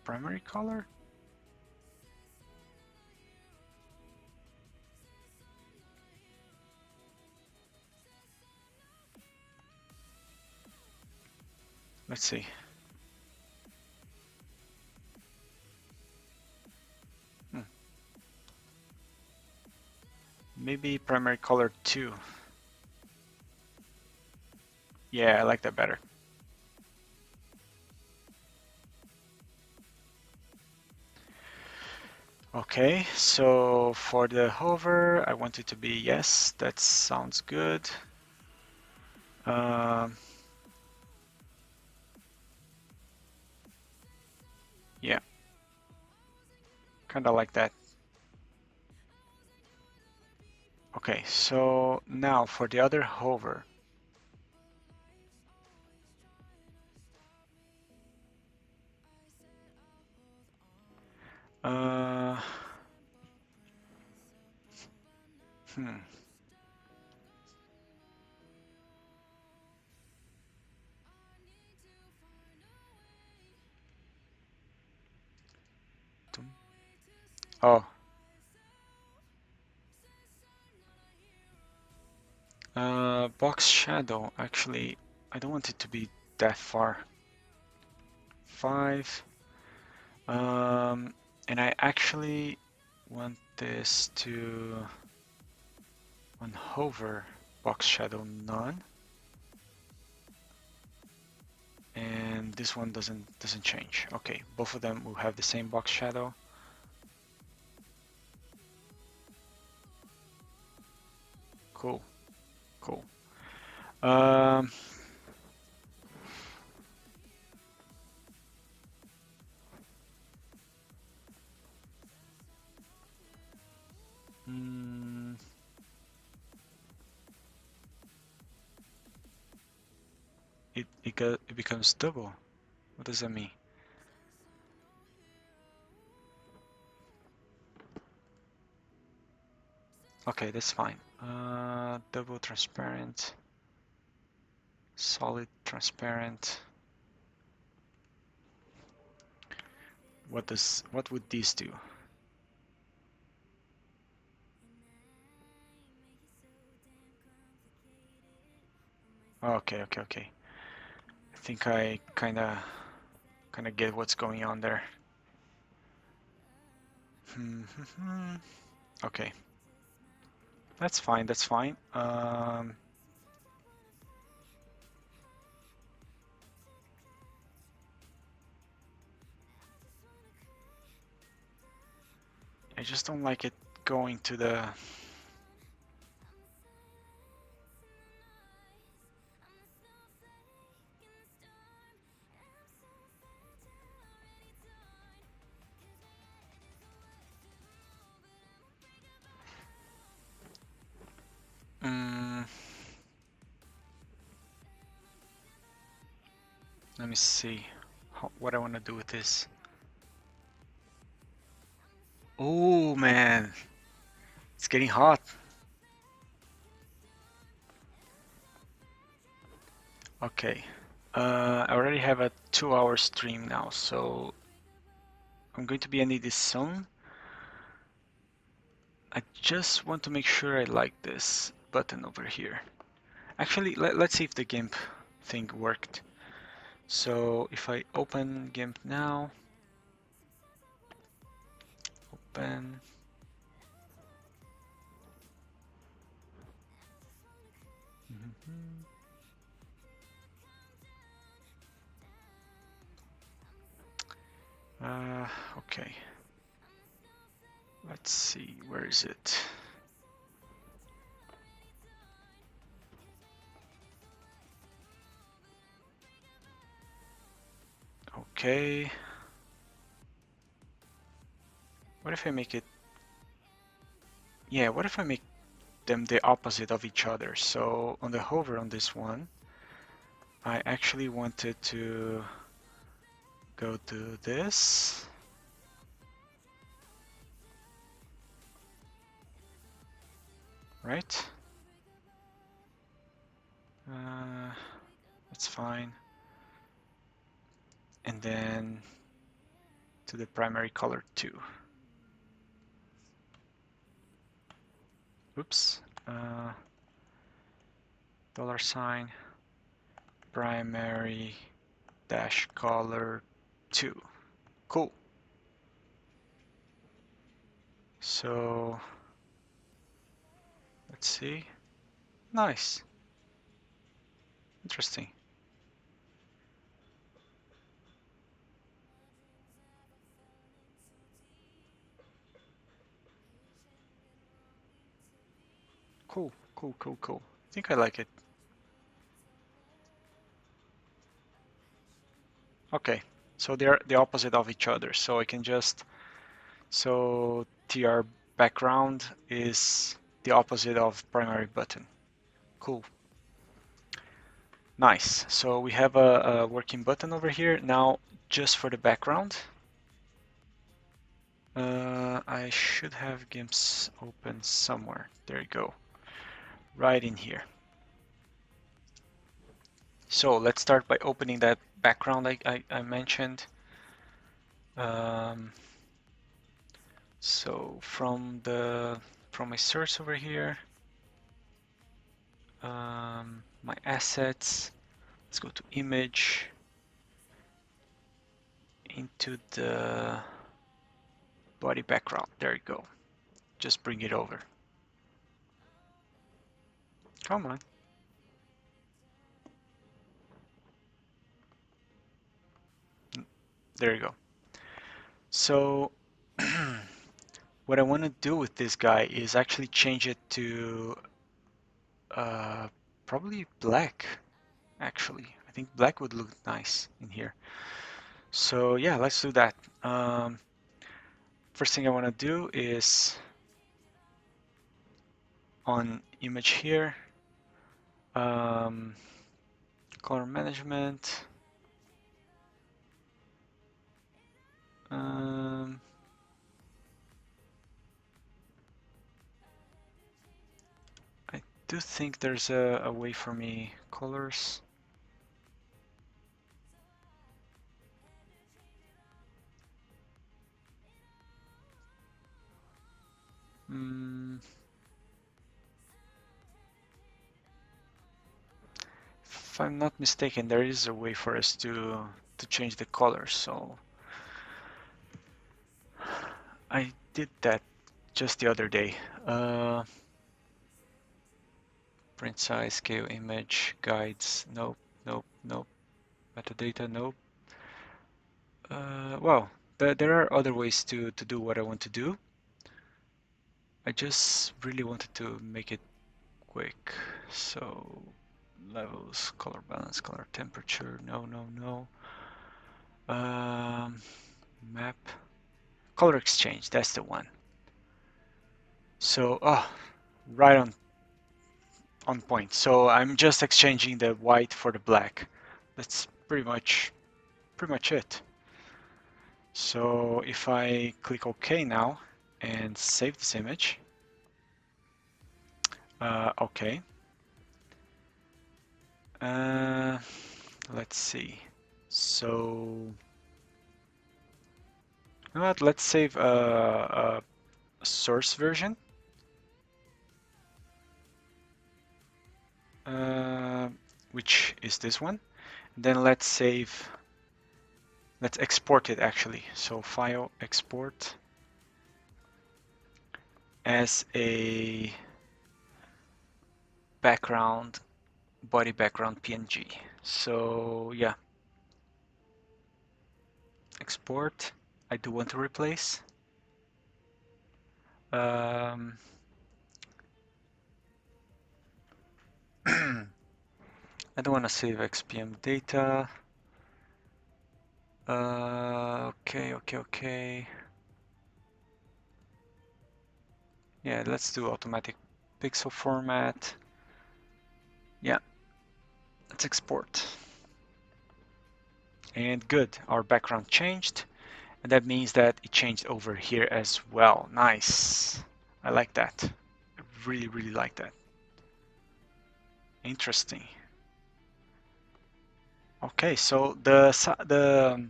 primary color. Let's see. Maybe primary color 2. Yeah, I like that better. Okay, so for the hover, I want it to be yes, that sounds good. Yeah, kind of like that. Okay, so now for the other hover. Uh, hmm. Oh. Box shadow, actually, I don't want it to be that far. 5. And I actually want this to, on hover, box shadow none. And this one doesn't change. Okay, both of them will have the same box shadow. Cool, cool. Um, mm, it becomes double. What does that mean? Okay, that's fine. Double transparent. solid, transparent. What would these do? Okay, okay, okay. I think I kinda get what's going on there. Okay. That's fine, that's fine. I just don't like it going to the... let me see what I want to do with this. Oh man, it's getting hot. Okay, I already have a 2-hour stream now, so I'm going to be ending this soon. I just want to make sure I like this button over here. Actually, let's see if the GIMP thing worked. So if I open GIMP now, open. Okay. Let's see, where is it? Okay. What if I make it... Yeah, what if I make them the opposite of each other? So on the hover on this one, I actually wanted to go to this. Right? That's fine. And then to the primary color 2. Oops. $, primary dash color 2. Cool. So let's see. Nice. Interesting. Cool, cool, cool, cool. I think I like it. Okay, so they're the opposite of each other. So I can just... So TR background is the opposite of primary button. Cool. Nice. So we have a working button over here. Now, just for the background, I should have GIMPs open somewhere. There you go. Right in here. So let's start by opening that background I mentioned. So from my source over here, my assets, let's go to image, into the body background. There you go. Just bring it over. Come on. There you go. So what I want to do with this guy is actually change it to probably black. Actually, I think black would look nice in here. So yeah, let's do that. First thing I want to do is on image here, color management. I do think there's a way for me colors. if I'm not mistaken, there is a way for us to change the color. So I did that just the other day. Print size, scale, image, guides. Nope, nope, nope. Metadata, nope. Well, there are other ways to do what I want to do. I just really wanted to make it quick. So levels, color balance, color temperature. No, no, no. Map. Color exchange, that's the one. So, right on point. So I'm just exchanging the white for the black. That's pretty much it. So if I click OK now and save this image, OK. Let's see. So, you know what? Let's save a source version. Which is this one. Then let's export it actually. So file export as a body background PNG. So yeah, export. I do want to replace. I don't want to save XPM data. Okay. Yeah, let's do automatic pixel format. Yeah, let's export. And good, our background changed. And that means that it changed over here as well. Nice. I like that. I really, really like that. Interesting. Okay, so the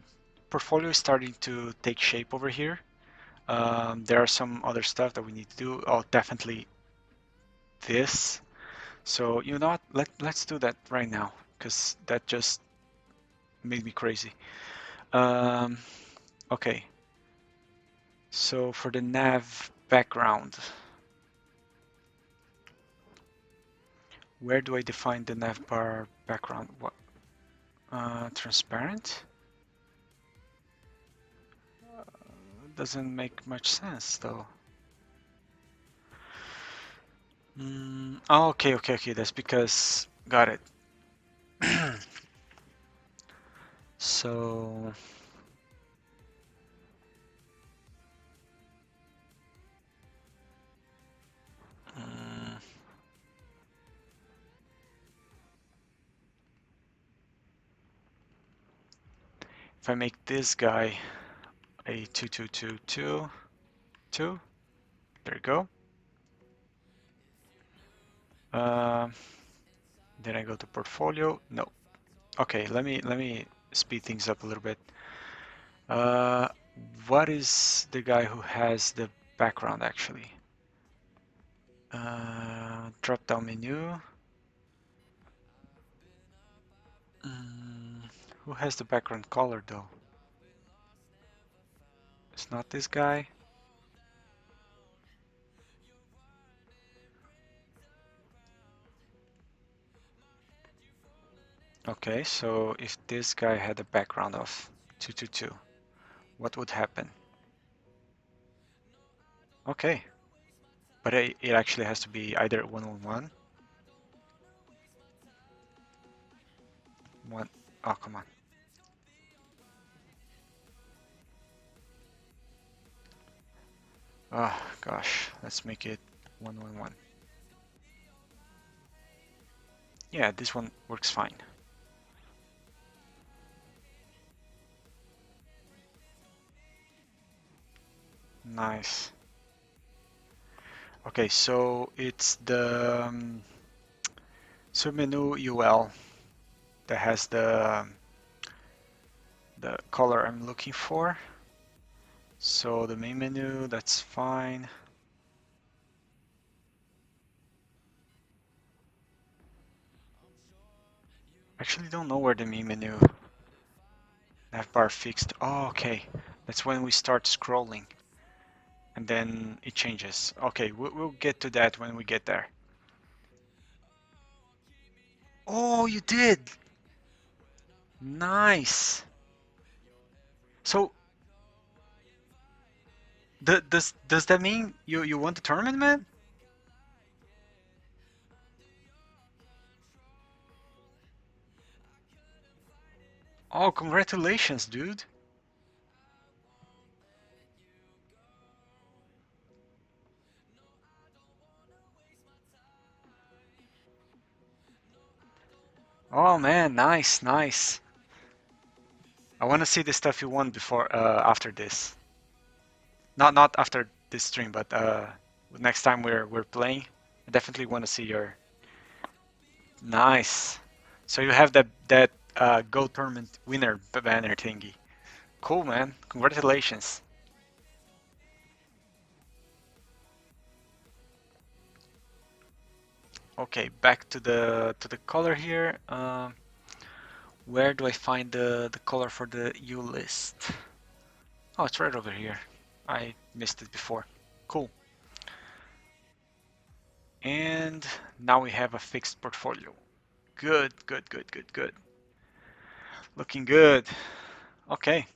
portfolio is starting to take shape over here. There are some other stuff that we need to do. Oh, definitely this. So you know what? Let's do that right now because that just made me crazy. Okay. So for the nav background, where do I define the nav bar background? What? Transparent? Doesn't make much sense though. Oh, okay. That's because got it. So if I make this guy a 2222, there you go. Then I go to portfolio. No. Okay, let me speed things up a little bit. What is the guy who has the background actually? Drop down menu. Who has the background color though? It's not this guy. Okay, so if this guy had a background of 222, what would happen? Okay, but it actually has to be either 111. Oh, come on. Oh, gosh, let's make it 111. Yeah, this one works fine. Nice. Okay, so it's the submenu UL that has the color I'm looking for. So the main menu, that's fine. Actually don't know where the main menu navbar fixed. Oh, okay. That's when we start scrolling. And then it changes. Okay, we'll get to that when we get there. Oh, you did! Nice! So, does that mean you won the tournament, man? Oh, congratulations, dude. Oh man, nice, nice. I want to see the stuff you won before, after this. Not after this stream, but next time we're playing. I definitely want to see your nice. So you have that Go Tournament winner banner thingy. Cool, man. Congratulations. Okay, back to the color here. Where do I find the color for the U list? Oh, it's right over here. I missed it before. Cool. And now we have a fixed portfolio. Good, good, good, good, good. Looking good. Okay.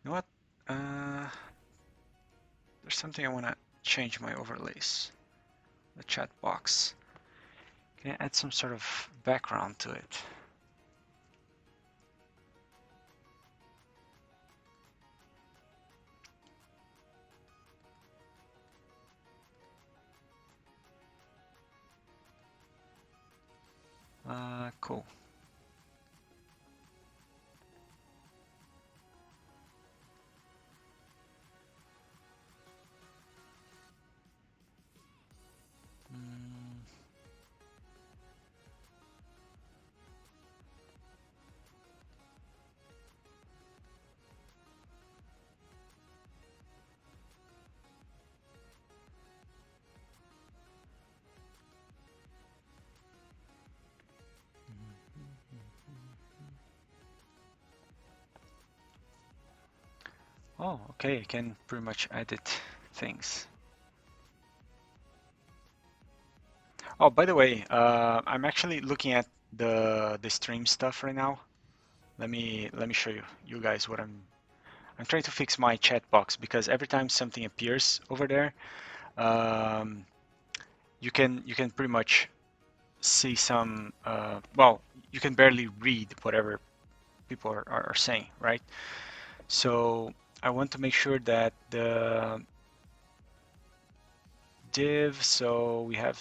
You know what? There's something I want to change my overlays. The chat box. Can I add some sort of background to it? Cool. Mm. Oh, okay, I can pretty much edit things. Oh, by the way, I'm actually looking at the stream stuff right now. Let me show you guys what I'm trying to fix my chat box because every time something appears over there, um, you can pretty much see some well, you can barely read whatever people are saying, right? So I want to make sure that the div, so we have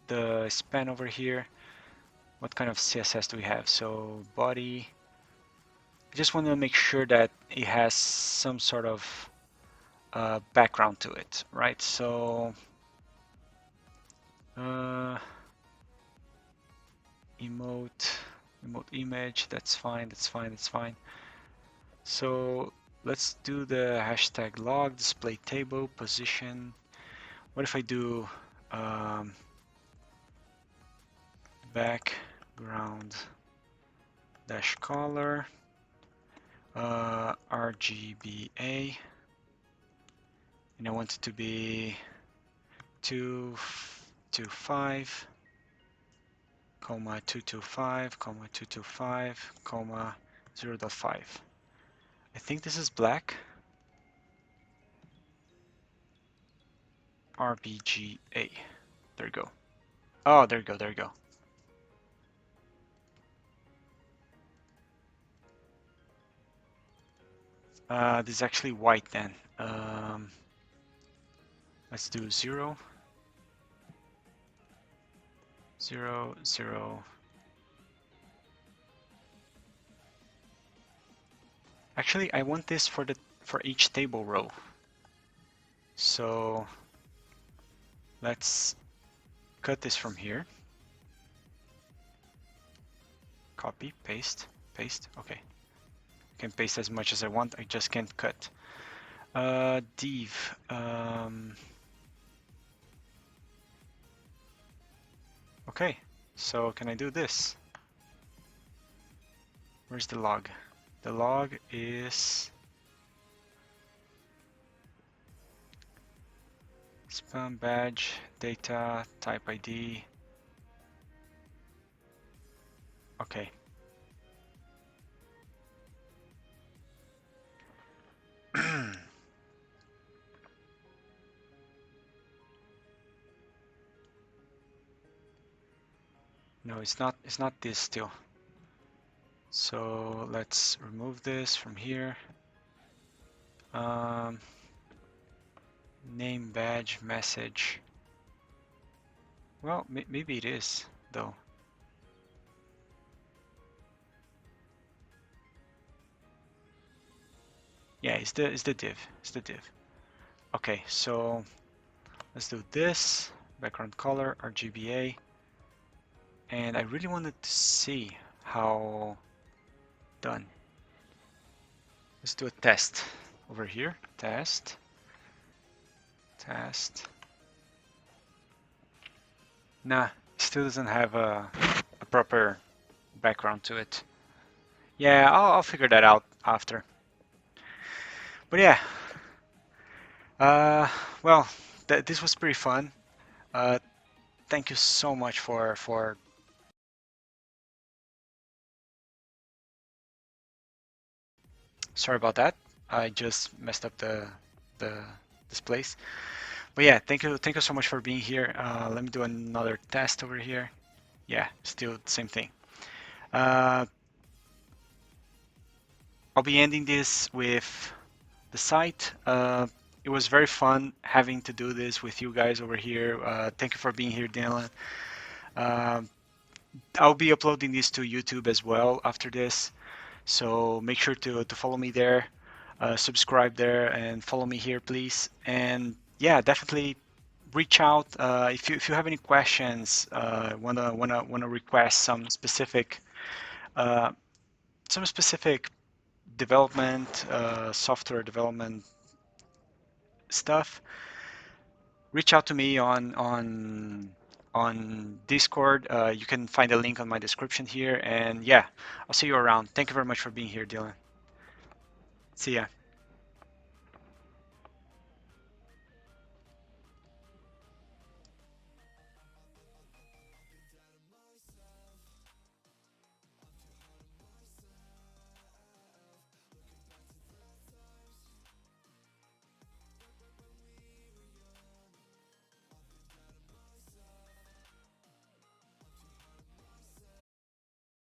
the span over here. What kind of CSS do we have? So body, I just want to make sure that it has some sort of background to it, right? So uh, emote image, that's fine, that's fine, that's fine. So let's do the hashtag log display table position. What if I do background dash color RGBA, and I want it to be 225, comma 225, comma 225, comma 0.5. I think this is black. RBGA. There you go. Oh, there you go, there you go. This is actually white then. Let's do 0, 0, 0. Actually, I want this for each table row. So let's cut this from here. Copy, paste, paste. Okay. I can paste as much as I want. I just can't cut. Div. Okay, so can I do this? Where's the log? The log is spam badge, data, type ID. Okay. No, it's not this still. So let's remove this from here. Name badge message. Well, maybe it is though. Yeah, it's the div. It's the div. Okay, so let's do this. Background color, RGBA. And I really wanted to see how done. Let's do a test over here. Test. Test. Nah, still doesn't have a proper background to it. Yeah, I'll figure that out after. But yeah, well, this was pretty fun. Thank you so much for sorry about that. I just messed up the displays. But yeah, thank you so much for being here. Let me do another test over here. Yeah, still the same thing. I'll be ending this with the site. It was very fun having to do this with you guys over here. Thank you for being here, Dylan. I'll be uploading this to YouTube as well after this, so make sure to follow me there, subscribe there, and follow me here, please. And yeah, definitely reach out if you have any questions. Wanna request uh, some specific development, software development stuff. Reach out to me on Discord. You can find a link on my description here. And yeah, I'll see you around. Thank you very much for being here, Dylan. See ya.